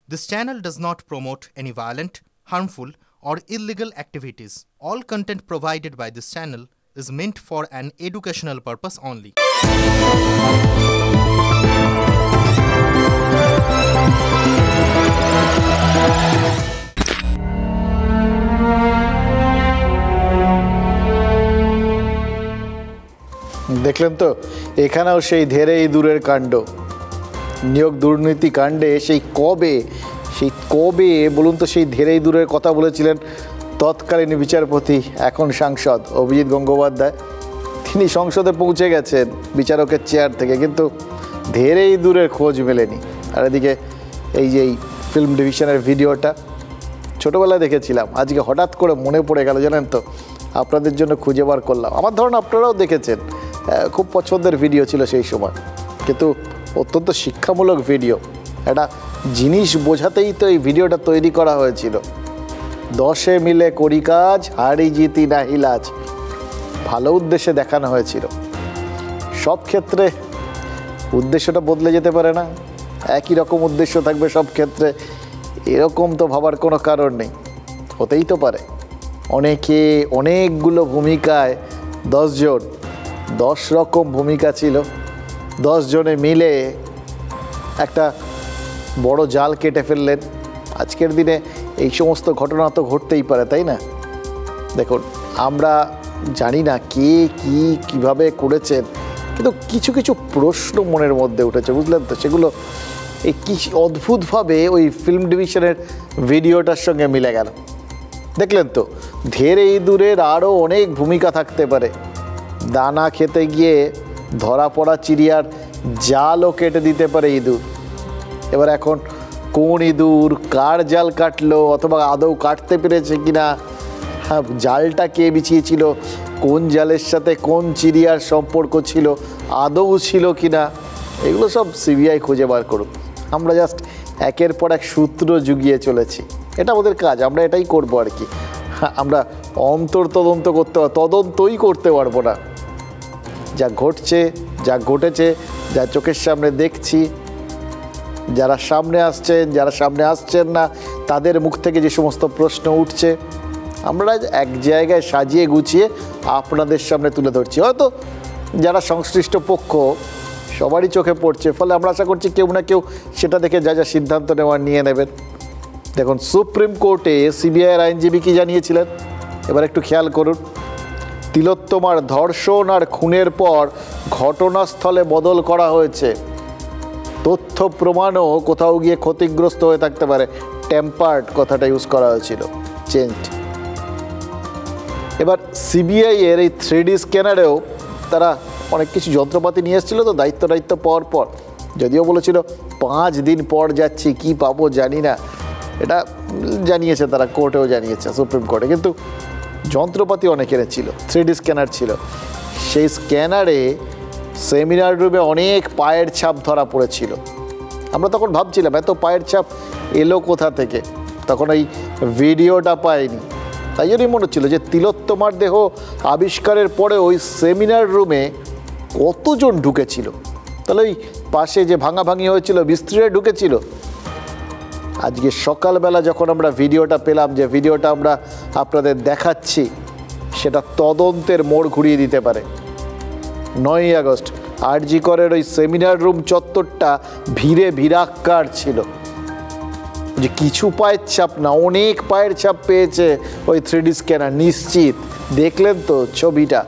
This channel does not promote any violent, harmful, or illegal activities. All content provided by this channel is meant for an educational purpose only. দেখলেন তো এখানেও সেই ধেরেই দূরের কাণ্ড নিয়োগ দুর্নীতি কাণ্ডে সেই কবে বলুন তো সেই ধেরেই দূরের কথা বলেছিলেন তৎকালীন বিচারপতি এখন সাংসদ অভিজিৎ গঙ্গোপাধ্যায়। তিনি সংসদে পৌঁছে গেছেন বিচারকের চেয়ার থেকে, কিন্তু ধেরেই দূরের খোঁজ মেলেনি। আর এদিকে এই যে ফিল্ম ডিভিশনের ভিডিওটা ছোটোবেলায় দেখেছিলাম, আজকে হঠাৎ করে মনে পড়ে গেল, জানেন তো, আপনাদের জন্য খুঁজে বার করলাম। আমার ধারণা আপনারাও দেখেছেন, খুব পছন্দের ভিডিও ছিল সেই সময়, কিন্তু অত্যন্ত শিক্ষামূলক ভিডিও। একটা জিনিস বোঝাতেই তো এই ভিডিওটা তৈরি করা হয়েছিল। 10 মিলে করি কাজ, হারি জিতি নাহি লাজ, ভালো উদ্দেশ্যে দেখানো হয়েছিল। সব ক্ষেত্রে উদ্দেশ্যটা বদলে যেতে পারে না, একই রকম উদ্দেশ্য থাকবে সব ক্ষেত্রে, এরকম তো ভাবার কোনো কারণ নেই। হতেই তো পারে অনেকগুলো ভূমিকায় 10 জন, 10 রকম ভূমিকা ছিল, 10 জনে মিলে একটা বড় জাল কেটে ফেললেন। আজকের দিনে এই সমস্ত ঘটনা তো ঘটতেই পারে, তাই না? দেখুন, আমরা জানি না কে কিভাবে করেছেন, কিন্তু কিছু কিছু প্রশ্ন মনের মধ্যে উঠেছে, বুঝলেন তো? সেগুলো এই কি অদ্ভুতভাবে ওই ফিল্ম ডিভিশনের ভিডিওটার সঙ্গে মিলে গেল। দেখলেন তো, ধেরেই দূরের আরও অনেক ভূমিকা থাকতে পারে। দানা খেতে গিয়ে ধরা পড়া চিড়িয়ার জালও কেটে দিতে পারে ইঁদুর। এবার এখন কোন ইঁদুর কার জাল কাটলো, অথবা আদৌ কাটতে পেরেছে কিনা, জালটা কে বিছিয়েছিল, কোন জালের সাথে কোন চিড়িয়ার সম্পর্ক ছিল, আদৌ ছিল কিনা, এগুলো সব সিবিআই খুঁজে বার করুক। আমরা জাস্ট একের পর এক সূত্র জুগিয়ে চলেছি, এটা আমাদের কাজ, আমরা এটাই করবো আর কি। আমরা তদন্তই করতে পারবো না। যা ঘটছে, যা ঘটেছে, যা চোখের সামনে দেখছি, যারা সামনে আসছেন, যারা সামনে আসছেন না, তাদের মুখ থেকে যে সমস্ত প্রশ্ন উঠছে, আমরা এক জায়গায় সাজিয়ে গুছিয়ে আপনাদের সামনে তুলে ধরছি। হয়তো যারা সংশ্লিষ্ট পক্ষ সবারই চোখে পড়ছে, ফলে আমরা আশা করছি কেউ না কেউ সেটা দেখে যা যা সিদ্ধান্ত নেওয়ার নিয়ে নেবেন। দেখুন, সুপ্রিম কোর্টে সিবিআইয়ের আইনজীবী কি জানিয়েছিলেন, এবার একটু খেয়াল করুন। তিলোত্তমার ধর্ষণ আর খুনের পর ঘটনাস্থলে বদল করা হয়েছে, তথ্য প্রমাণও কোথাও গিয়ে ক্ষতিগ্রস্ত হয়ে থাকতে পারে। টেম্পার্ড কথাটা ইউজ করা হয়েছিল, চেঞ্জ। এবার সিবিআই এর এই 3D স্ক্যানারেও তারা অনেক কিছু যন্ত্রপাতি নিয়ে এসেছিলো তো দায়িত্ব পাওয়ার পর, যদিও বলেছিল 5 দিন পর যাচ্ছি, কি পাবো জানি না, এটা জানিয়েছে তারা, কোর্টেও জানিয়েছে, সুপ্রিম কোর্টে। কিন্তু যন্ত্রপাতি অনেকের ছিল, 3D স্ক্যানার ছিল। সেই স্ক্যানারে সেমিনার রুমে অনেক পায়ের ছাপ ধরা পড়েছিল। আমরা তখন ভাবছিলাম এত পায়ের ছাপ এলো কোথা থেকে, তখন এই ভিডিওটা পাইনি। তাই জন্যই মনে হচ্ছিল যে তিলোত্তমার দেহ আবিষ্কারের পরে ওই সেমিনার রুমে কতজন ঢুকেছিল, তাহলে ওই পাশে যে ভাঙাভাঙি হয়েছিল বিস্ত্রীরা ঢুকেছিল। আজকে সকালবেলা যখন আমরা ভিডিওটা পেলাম, যে ভিডিওটা আমরা আপনাদের দেখাচ্ছি, সেটা তদন্তের মোড় ঘুরিয়ে দিতে পারে। 9ই আগস্ট আরজি করের ওই সেমিনার রুম চত্বরটা ভিড়ে ভিড়াক্কার ছিল। যে কিছু পায়ের ছাপ না, অনেক পায়ের ছাপ পেয়েছে ওই 3D স্ক্যানার, নিশ্চিত। দেখলেন তো ছবিটা,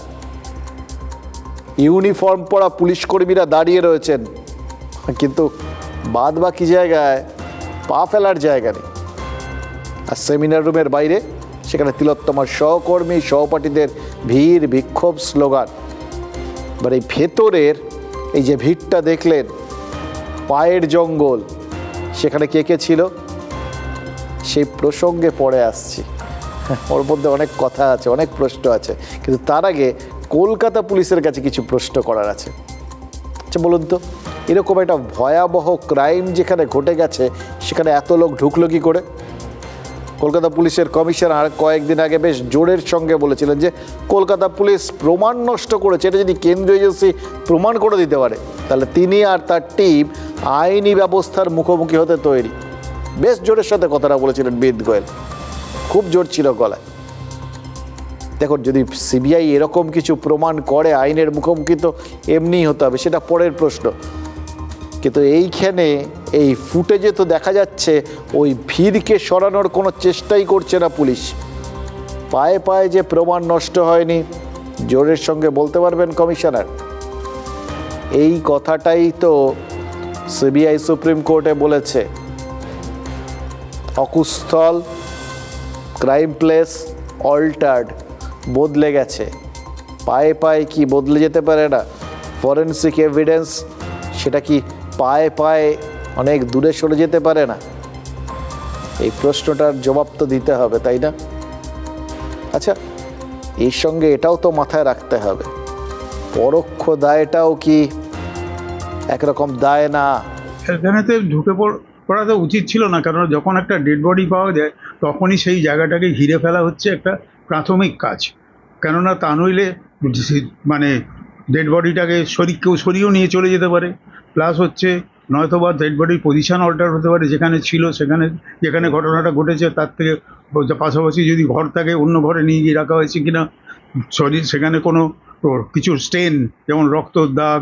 ইউনিফর্ম পরা পুলিশ কর্মীরা দাঁড়িয়ে রয়েছেন, কিন্তু বাদ বাকি জায়গায় পা ফেলার জায়গা নেই। আর সেমিনার রুমের বাইরে সেখানে তিলোত্তমার সহকর্মী সহপাঠীদের ভিড়, বিক্ষোভ, স্লোগান। এবার এই ভেতরের এই যে ভিড়টা দেখলেন, পায়ের জঙ্গল, সেখানে কে কে ছিল সেই প্রসঙ্গে পরে আসছি। ওর মধ্যে অনেক কথা আছে, অনেক প্রশ্ন আছে, কিন্তু তার আগে কলকাতা পুলিশের কাছে কিছু প্রশ্ন করার আছে। আচ্ছা বলুন তো, এরকম একটা ভয়াবহ ক্রাইম যেখানে ঘটে গেছে, সেখানে এত লোক ঢুকলো কী করে? কলকাতা পুলিশের কমিশনার কয়েকদিন আগে বেশ জোরের সঙ্গে বলেছিলেন যে কলকাতা পুলিশ প্রমাণ নষ্ট করেছে। এটা যদি কেন্দ্রীয় এজেন্সি প্রমাণ করে দিতে পারে, তাহলে তিনি আর তার টিম আইনি ব্যবস্থার মুখোমুখি হতে তৈরি। বেশ জোরের সাথে কথাটা বলেছিলেন বিনীত গোয়েল, খুব জোর ছিল গলায়। দেখুন, যদি সিবিআই এরকম কিছু প্রমাণ করে আইনের মুখোমুখি তো এমনিই হতে হবে, সেটা পরের প্রশ্ন। কিন্তু এইখানে এই ফুটেজে তো দেখা যাচ্ছে ওই ভিড়কে সরানোর কোনো চেষ্টাই করছে না পুলিশ। পায়ে পায়ে যে প্রমাণ নষ্ট হয়নি জোরের সঙ্গে বলতে পারবেন কমিশনার? এই কথাটাই তো সিবিআই সুপ্রিম কোর্টে বলেছে। অকুস্থল, ক্রাইম প্লেস অল্টার্ড, বদলে গেছে। পায়ে পায়ে কি বদলে যেতে পারে না? ফরেন্সিক এভিডেন্স সেটা কি পায়ে পায়ে অনেক দূরে সরে যেতে পারে না? এই প্রশ্নটার জবাব তো দিতে হবে, তাই না? আচ্ছা, এর সঙ্গে এটাও তো মাথায় রাখতে হবে, পরোক্ষ দায়টাও কি একরকম দায় না? এখানেতে ঢুকে পড়া তো উচিত ছিল না, কারণ যখন একটা ডেড বডি পাওয়া যায় তখনই সেই জায়গাটাকে ঘিরে ফেলা হচ্ছে একটা প্রাথমিক কাজ। কেননা তা নইলে মানে ডেড বডিটাকে কেউ সরিয়েও নিয়ে চলে যেতে পারে, প্লাস হচ্ছে নয়তোবা ডেড বডির পজিশন অল্টার হতে পারে, যেখানে ছিল যেখানে ঘটনাটা ঘটেছে তার থেকে পাশাপাশি যদি ঘর থাকে অন্য ঘরে নিয়ে গিয়ে রাখা হয়েছে কিনা, সেখানে কোনো কিছু স্টেন, যেমন রক্তর দাগ,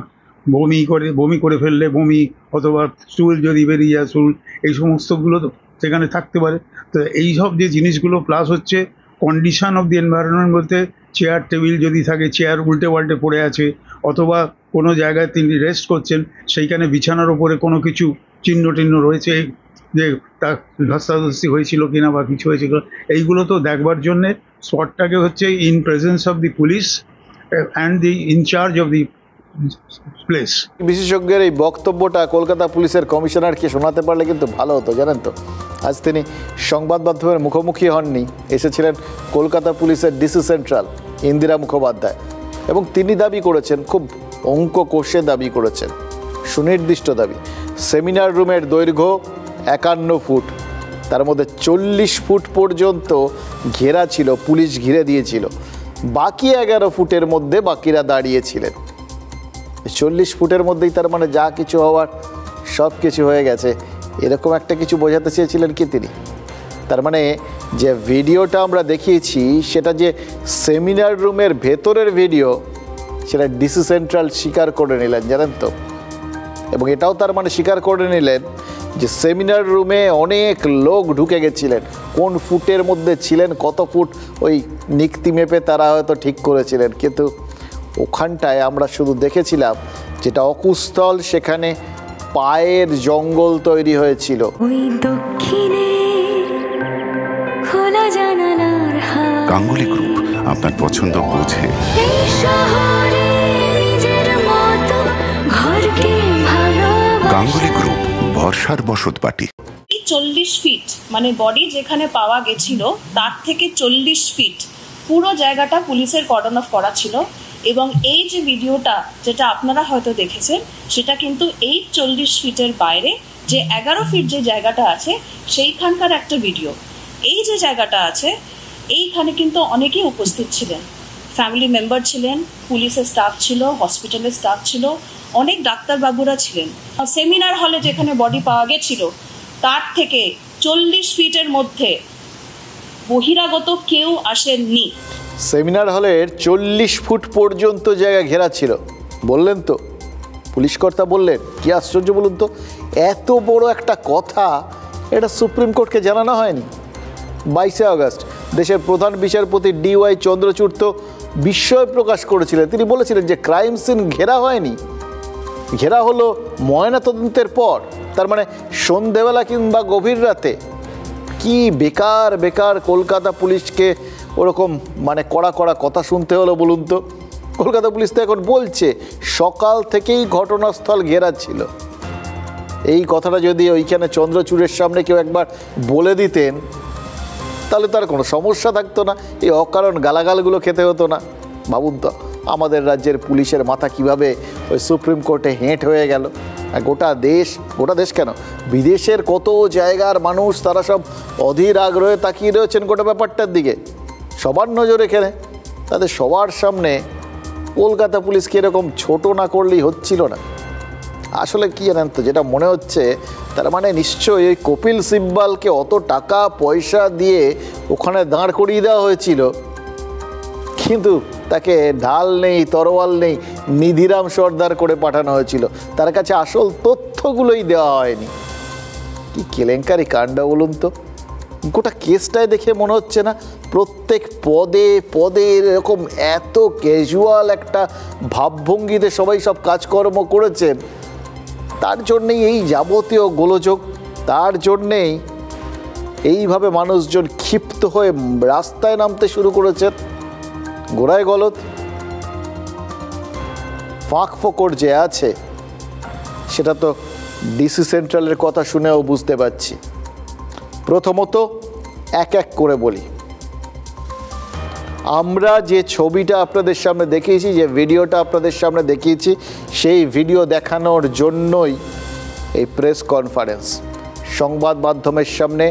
বমি করে ফেললে বমি, অথবা স্টুল যদি বেরিয়ে যায় স্টুল, এই সমস্তগুলো তো সেখানে থাকতে পারে। তো এই সব যে জিনিসগুলো, প্লাস হচ্ছে কন্ডিশন অফ দি এনভায়রনমেন্ট বলতে চেয়ার টেবিল যদি থাকে, চেয়ার উল্টে পাল্টে পড়ে আছে, অথবা কোনো জায়গায় তিনি রেস্ট করছেন সেইখানে বিছানার ওপরে কোনো কিছু চিহ্ন টিহ্ন রয়েছে যে তার ধস্তাধস্তি হয়েছিল কিনা বা কিছু হয়েছিল, এইগুলো তো দেখবার জন্যে স্পটটাকে হচ্ছে in presence of the police and the in charge of the place. বিশেষজ্ঞের এই বক্তব্যটা কলকাতা পুলিশের কমিশনারকে শোনাতে পারলে কিন্তু ভালো হতো, জানেন তো। আজ তিনি সংবাদ মাধ্যমের মুখোমুখি হননি, এসেছিলেন কলকাতা পুলিশের ডিসি সেন্ট্রাল ইন্দিরা মুখোপাধ্যায়, এবং তিনি দাবি করেছেন, খুব অঙ্ক কষে দাবি করেছেন, সুনির্দিষ্ট দাবি, সেমিনার রুমের দৈর্ঘ্য 51 ফুট, তার মধ্যে 40 ফুট পর্যন্ত ঘেরা ছিল, পুলিশ ঘিরে দিয়েছিল, বাকি 11 ফুটের মধ্যে বাকিরা দাঁড়িয়েছিলেন। 40 ফুটের মধ্যেই তার মানে যা কিছু হওয়ার সব কিছু হয়ে গেছে, এরকম একটা কিছু বোঝাতে চেয়েছিলেন কি তিনি? তার মানে যে ভিডিওটা আমরা দেখিয়েছি সেটা যে সেমিনার রুমের ভেতরের ভিডিও, সেটা ডিসি সেন্ট্রাল স্বীকার করে নিলেন, জানেন তো। এবং এটাও তার মানে স্বীকার করে নিলেন যে সেমিনার রুমে অনেক লোক ঢুকে গেছিলেন, কোন ফুটের মধ্যে ছিলেন, কত ফুট, ওই নিক্তি মেপে তারা হয়তো ঠিক করেছিলেন। কিন্তু ওখানটায় আমরা শুধু দেখেছিলাম যেটা অকুস্থল, সেখানে পায়ের জঙ্গল তৈরি হয়েছিল। গাঙ্গুলি গ্রুপ আপনার পছন্দ বোঝে। গাঙ্গুলি গ্রুপ, ভরসার বসতবাটি। 40 ফিট মানে বডি যেখানে পাওয়া গেছিল তার থেকে 40 ফিট পুরো জায়গাটা পুলিশের কর্ডন অফ করা ছিল। এবং এই যে ভিডিওটা যেটা আপনারা হয়তো দেখেছেন, সেটা কিন্তু এই 40 ফিটের বাইরে যে 11 ফিট যে জায়গাটা আছে সেইখানকার একটা ভিডিও। এই যে জায়গাটা আছে এইখানে কিন্তু অনেকেই উপস্থিত ছিলেন, ফ্যামিলি মেম্বার ছিলেন, পুলিশের স্টাফ ছিল, হসপিটালের স্টাফ ছিল, অনেক ডাক্তারবাবুরা ছিলেন। সেমিনার হলে যেখানে বডি পাওয়া গেছিল তার থেকে 40 ফিটের মধ্যে বহিরাগত কেউ আসেননি। সেমিনার হলের 40 ফুট পর্যন্ত জায়গা ঘেরা ছিল বললেন তো পুলিশ কর্তা, বললেন। কি আশ্চর্য বলুন তো, এত বড় একটা কথা এটা সুপ্রিম কোর্টকে জানানো হয়নি। 22শে আগস্ট দেশের প্রধান বিচারপতি DY চন্দ্রচূড় তো বিস্ময় প্রকাশ করেছিলেন। তিনি বলেছিলেন যে ক্রাইম সিন ঘেরা হয়নি, ঘেরা হলো ময়নাতদন্তের পর, তার মানে সন্ধেবেলা কিংবা গভীর রাতে। কি বেকার বেকার কলকাতা পুলিশকে ওরকম মানে কড়া কড়া কথা শুনতে হলো বলুন তো। কলকাতা পুলিশ তো এখন বলছে সকাল থেকেই ঘটনাস্থল ঘেরা ছিল। এই কথাটা যদি ওইখানে চন্দ্রচূড়ের সামনে কেউ একবার বলে দিতেন তাহলে তার কোনো সমস্যা থাকতো না, এই অকারণ গালাগালগুলো খেতে হতো না। ভাবুন তো আমাদের রাজ্যের পুলিশের মাথা কিভাবে ওই সুপ্রিম কোর্টে হেঁট হয়ে গেল। গোটা দেশ কেন, বিদেশের কত জায়গার মানুষ তারা সব অধীর আগ্রহে তাকিয়ে রয়েছেন গোটা ব্যাপারটার দিকে, সবার নজর এখানে। তাদের সবার সামনে কলকাতা পুলিশকে এরকম ছোট না করলেই হচ্ছিল না। আসলে কি জানেন তো, যেটা মনে হচ্ছে তার মানে নিশ্চয়ই ওই কপিল সিব্বালকে অত টাকা পয়সা দিয়ে ওখানে দাঁড় করিয়ে দেওয়া হয়েছিল, কিন্তু তাকে ঢাল নেই, তরোয়াল নেই, নিধিরাম সর্দার করে পাঠানো হয়েছিল। তার কাছে আসল তথ্যগুলোই দেওয়া হয়নি। কি কেলেঙ্কারি কাণ্ড বলুন তো। গোটা কেসটায় দেখে মনে হচ্ছে না প্রত্যেক পদে পদে এরকম এত ক্যাজুয়াল একটা ভাবভঙ্গিতে সবাই সব কাজকর্ম করেছেন। তার জন্যেই এই যাবতীয় গোলযোগ, তার জন্যেই এইভাবে মানুষজন ক্ষিপ্ত হয়ে রাস্তায় নামতে শুরু করেছেন। গোড়ায় গলদ, ফাঁক ফোকর যে আছে সেটা তো ডিসি সেন্ট্রালের কথা শুনেও বুঝতে পারছি। প্রথমত এক এক করে বলি, আমরা যে ছবিটা আপনাদের সামনে দেখিয়েছি, যে ভিডিওটা আপনাদের সামনে দেখিয়েছি, সেই ভিডিও দেখানোর জন্যই এই প্রেস কনফারেন্স। সংবাদ মাধ্যমের সামনে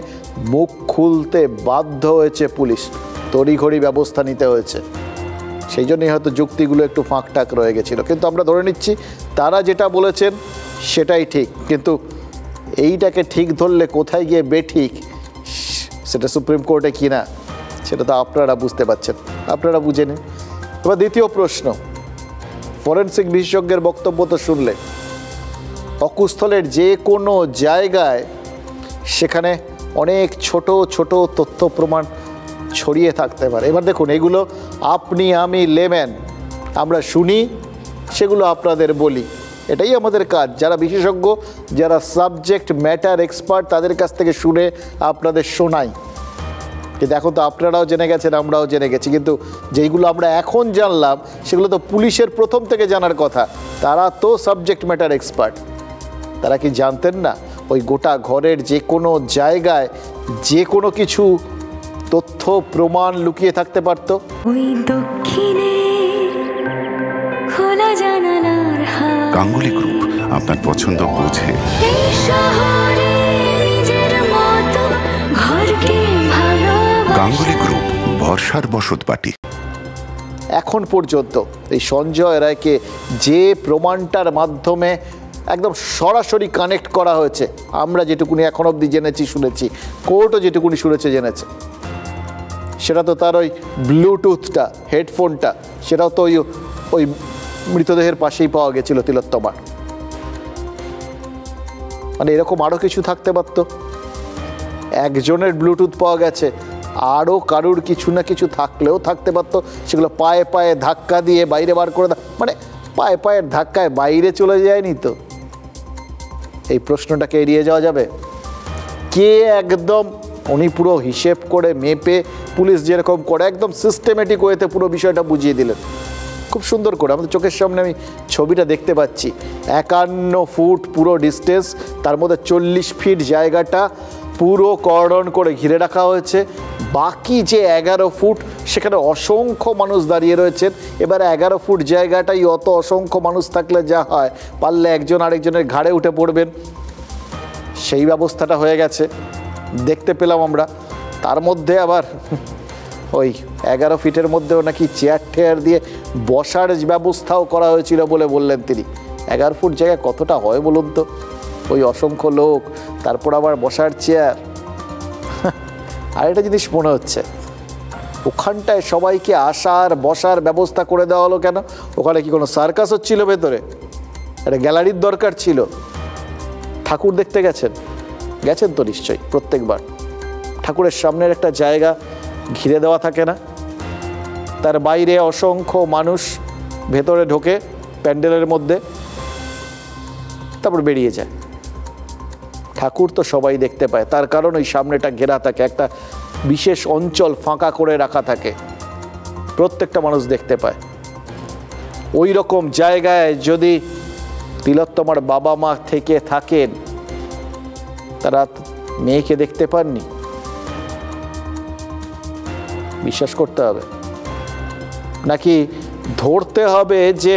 মুখ খুলতে বাধ্য হয়েছে পুলিশ, তড়িঘড়ি ব্যবস্থা নিতে হয়েছে। সেই জন্যই হয়তো যুক্তিগুলো একটু ফাঁকটাক রয়ে গেছিলো, কিন্তু আমরা ধরে নিচ্ছি তারা যেটা বলেছেন সেটাই ঠিক। কিন্তু এইটাকে ঠিক ধরলে কোথায় গিয়ে বেঠিক, সেটা সুপ্রিম কোর্টে কি না সেটা তো আপনারা বুঝতে পারছেন, আপনারা বুঝে নিন। এবার দ্বিতীয় প্রশ্ন, ফরেনসিক বিশেষজ্ঞের বক্তব্য তো শুনলে, অকুস্থলের যে কোনো জায়গায় সেখানে অনেক ছোট ছোট তথ্য প্রমাণ ছড়িয়ে থাকতে পারে। এবার দেখুন, এগুলো আপনি আমি লেম্যান আমরা শুনি, সেগুলো আপনাদের বলি, এটাই আমাদের কাজ। যারা বিশেষজ্ঞ, যারা সাবজেক্ট ম্যাটার এক্সপার্ট, তাদের কাছ থেকে শুনে আপনাদের শোনাই। কিন্তু এখন তো আপনারাও জেনে গেছেন, আমরাও জেনে গেছি, কিন্তু যেইগুলো আমরা এখন জানলাম সেগুলো তো পুলিশের প্রথম থেকে জানার কথা। তারা তো সাবজেক্ট ম্যাটার এক্সপার্ট। তারা কি জানতেন না ওই গোটা ঘরের যে কোনো জায়গায় যে কোনো কিছু তথ্য প্রমাণ লুকিয়ে থাকতে পারত? ওই দক্ষিণে খোলা জানালার হাওয়া, গাঙ্গুলি গ্রুপ, আপনার পছন্দ বোঝে। এই শহরে নিজের মতো ঘরকে ভালোবাসা। গাঙ্গুলি গ্রুপ, ভরসার বসতবাটি। এখন পর্যন্ত এই সঞ্জয় রায়কে যে প্রমাণটার মাধ্যমে একদম সরাসরি কানেক্ট করা হয়েছে, আমরা যেটুকুনি এখন অবধি জেনেছি, শুনেছি, কোর্টও যেটুকুনি শুনেছে জেনেছে, সেটা তো তার ওই ব্লুটুথটা, হেডফোনটা, সেটাও তো ওই মৃতদেহের পাশেই পাওয়া গেছিল তিলোত্তমার। মানে এরকম আরও কিছু থাকতে পারতো। একজনের ব্লুটুথ পাওয়া গেছে, আরও কারুর কিছু না কিছু থাকলেও থাকতে পারতো। সেগুলো পায়ে পায়ে ধাক্কা দিয়ে বাইরে বার করে মানে পায়ে পায়ের ধাক্কায় বাইরে চলে যায়নি তো? এই প্রশ্নটাকে এড়িয়ে যাওয়া যাবে? কে একদম উনি পুরো হিসেব করে মেপে, পুলিশ যেরকম করে একদম সিস্টেমেটিক ওয়েতে পুরো বিষয়টা বুঝিয়ে দিলেন খুব সুন্দর করে। আমাদের চোখের সামনে আমি ছবিটা দেখতে পাচ্ছি। 51 ফুট পুরো ডিস্টেন্স, তার মধ্যে 40 ফিট জায়গাটা পুরো কর্ডন করে ঘিরে রাখা হয়েছে। বাকি যে 11 ফুট সেখানে অসংখ্য মানুষ দাঁড়িয়ে রয়েছেন। এবার 11 ফুট জায়গাটাই অত অসংখ্য মানুষ থাকলে যা হয়, পারলে একজন আরেকজনের ঘাড়ে উঠে পড়বেন, সেই ব্যবস্থাটা হয়ে গেছে দেখতে পেলাম আমরা। তার মধ্যে আবার ওই 11 ফিটের মধ্যেও নাকি চেয়ার টেয়ার দিয়ে বসার ব্যবস্থাও করা হয়েছিল বলে বললেন তিনি। 11 ফুট জায়গা কতটা হয় বলুন তো? ওই অসংখ্য লোক, তারপর আবার বসার চেয়ার। আর একটা জিনিস মনে হচ্ছে, ওখানটায় সবাইকে আসার বসার ব্যবস্থা করে দেওয়া হলো কেন? ওখানে কি কোনো সার্কাস হচ্ছিল ভেতরে? একটা গ্যালারির দরকার ছিল। ঠাকুর দেখতে গেছেন তো নিশ্চয়ই প্রত্যেকবার। ঠাকুরের সামনের একটা জায়গা ঘিরে দেওয়া থাকে না? তার বাইরে অসংখ্য মানুষ ভেতরে ঢোকে প্যান্ডেলের মধ্যে, তারপর বেরিয়ে যায়। ঠাকুর তো সবাই দেখতে পায়, তার কারণ ওই সামনেটা ঘেরা থাকে, একটা বিশেষ অঞ্চল ফাঁকা করে রাখা থাকে, প্রত্যেকটা মানুষ দেখতে পায়। ওই রকম জায়গায় যদি তিলোত্তমার বাবা মা থেকে থাকেন, তারা মেয়েকে দেখতে পাননি? বিশ্বাস করতে হবে নাকি ধরতে হবে যে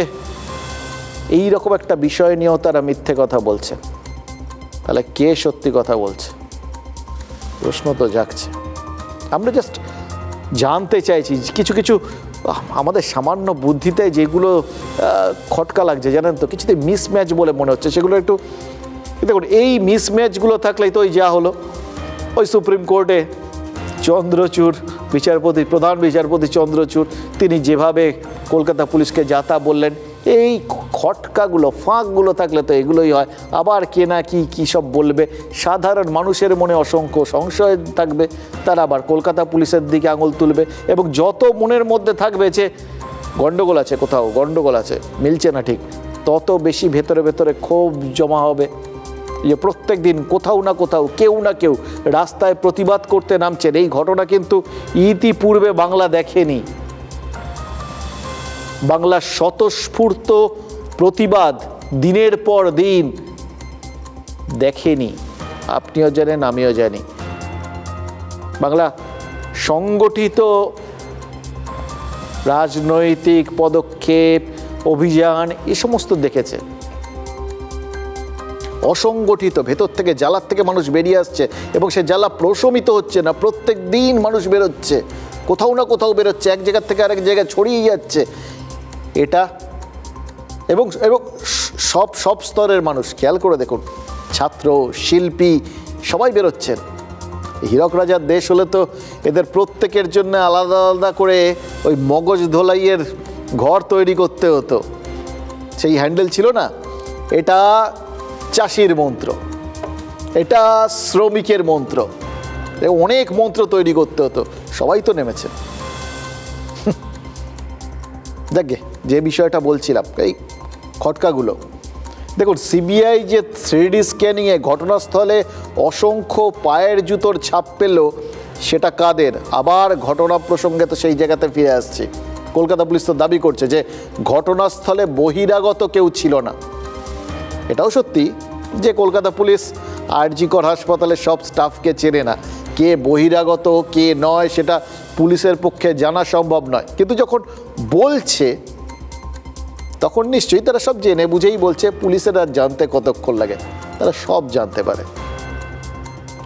এই রকম একটা বিষয় নিয়েও তারা মিথ্যে কথা বলছে? তাহলে কে সত্যি কথা বলছে? প্রশ্ন তো জাগছে। আমরা জাস্ট জানতে চাইছি কিছু কিছু আমাদের সামান্য বুদ্ধিতে যেগুলো খটকা লাগছে জানেন তো, কিছুতে মিসম্যাচ বলে মনে হচ্ছে, সেগুলো একটু দেখুন এই মিসম্যাচগুলো থাকলেই তো ওই যা হলো, ওই সুপ্রিম কোর্টে চন্দ্রচূড় বিচারপতি, প্রধান বিচারপতি চন্দ্রচূড়, তিনি যেভাবে কলকাতা পুলিশকে যাতা বললেন, এই খটকাগুলো ফাঁকগুলো থাকলে তো এগুলোই হয়। আবার কে না কি সব বলবে, সাধারণ মানুষের মনে অসংখ্য সংশয় থাকবে, তারা আবার কলকাতা পুলিশের দিকে আঙুল তুলবে, এবং যত মনের মধ্যে থাকবে যে গণ্ডগোল আছে, কোথাও গণ্ডগোল আছে, মিলছে না ঠিক, তত বেশি ভেতরে ভেতরে ক্ষোভ জমা হবে। যে প্রত্যেক দিন কোথাও না কোথাও কেউ না কেউ রাস্তায় প্রতিবাদ করতে নামছেন। এই ঘটনা কিন্তু ইতিপূর্বে বাংলা দেখেনি। বাংলার স্বতঃস্ফূর্ত প্রতিবাদ দিনের পর দিন দেখেনি, আপনিও জানেন আমিও জানি। বাংলা সংগঠিত রাজনৈতিক পদক্ষেপ, অভিযান এ সমস্ত দেখেছে। অসংগঠিত ভেতর থেকে, জ্বালার থেকে মানুষ বেরিয়ে আসছে, এবং সে জ্বালা প্রশমিত হচ্ছে না, প্রত্যেক দিন মানুষ বেরোচ্ছে, কোথাও না কোথাও বেরোচ্ছে, এক জায়গার থেকে আরেক জায়গায় ছড়িয়ে যাচ্ছে এটা। এবং সব স্তরের মানুষ, খেয়াল করে দেখুন, ছাত্র, শিল্পী সবাই বেরোচ্ছেন। হীরক রাজার দেশ হলে তো এদের প্রত্যেকের জন্য আলাদা আলাদা করে ওই মগজ ধোলাইয়ের ঘর তৈরি করতে হতো, সেই হ্যান্ডেল ছিল না। এটা চাষির মন্ত্র, এটা শ্রমিকের মন্ত্র, অনেক মন্ত্র তৈরি করতে হতো, সবাই তো নেমেছে। দেখে যে বিষয়টা বলছিলাম, এই খটকাগুলো দেখুন, সিবিআই যে 3D স্ক্যানিংয়ে ঘটনাস্থলে অসংখ্য পায়ের জুতোর ছাপ পেল, সেটা কাদের? আবার ঘটনা প্রসঙ্গে তো সেই জায়গাতে ফিরে আসছি। কলকাতা পুলিশ তো দাবি করছে যে ঘটনাস্থলে বহিরাগত কেউ ছিল না। এটাও সত্যি যে কলকাতা পুলিশ আরজি কর হাসপাতালের সব স্টাফকে চেনে না, কে বহিরাগত কে নয় সেটা পুলিশের পক্ষে জানা সম্ভব নয়। কিন্তু যখন বলছে তখন নিশ্চয়ই তারা সব জেনে বুঝেই বলছে। পুলিশের আর জানতে কতক্ষণ লাগে, তারা সব জানতে পারে।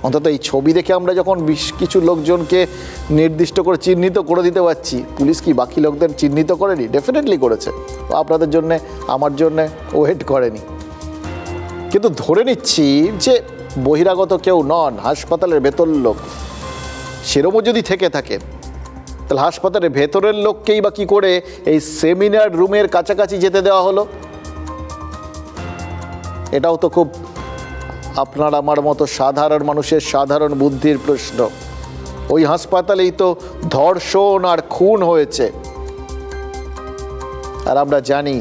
অন্তত এই ছবি দেখে আমরা যখন কিছু লোকজনকে নির্দিষ্ট করে চিহ্নিত করে দিতে পারছি, পুলিশ কি বাকি লোকদের চিহ্নিত করেনি? ডেফিনেটলি করেছে। আপনাদের জন্যে আমার জন্যে ওয়েট করেনি। কিন্তু ধরে নিচ্ছি যে বহিরাগত কেউ নন, হাসপাতালের ভেতর লোক, সেরকমও যদি থেকে থাকে, তাহলে হাসপাতালের ভেতরের লোককেই বা কী করে এই সেমিনার রুমের কাছাকাছি যেতে দেওয়া হলো? এটাও তো খুব আপনার আমার মতো সাধারণ মানুষের সাধারণ বুদ্ধির প্রশ্ন। ওই হাসপাতালেই তো ধর্ষণ আর খুন হয়েছে, আর আমরা জানি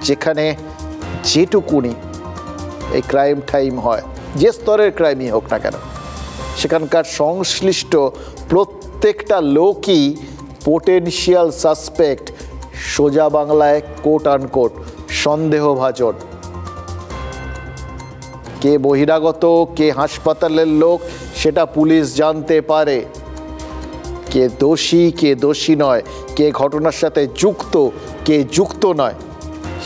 যেখানে যেটুকুনি এই ক্রাইম টাইম হয়, যে স্তরের ক্রাইমই হোক না কেন, সেখানকার সংশ্লিষ্ট প্রত্যেকটা লোকই পোটেনশিয়াল সাসপেক্ট, সোজা বাংলায় কোট আনকোট সন্দেহভাজন। কে বহিরাগত কে হাসপাতালের লোক সেটা পুলিশ জানতে পারে। কে দোষী কে দোষী নয়, কে ঘটনার সাথে যুক্ত কে যুক্ত নয়,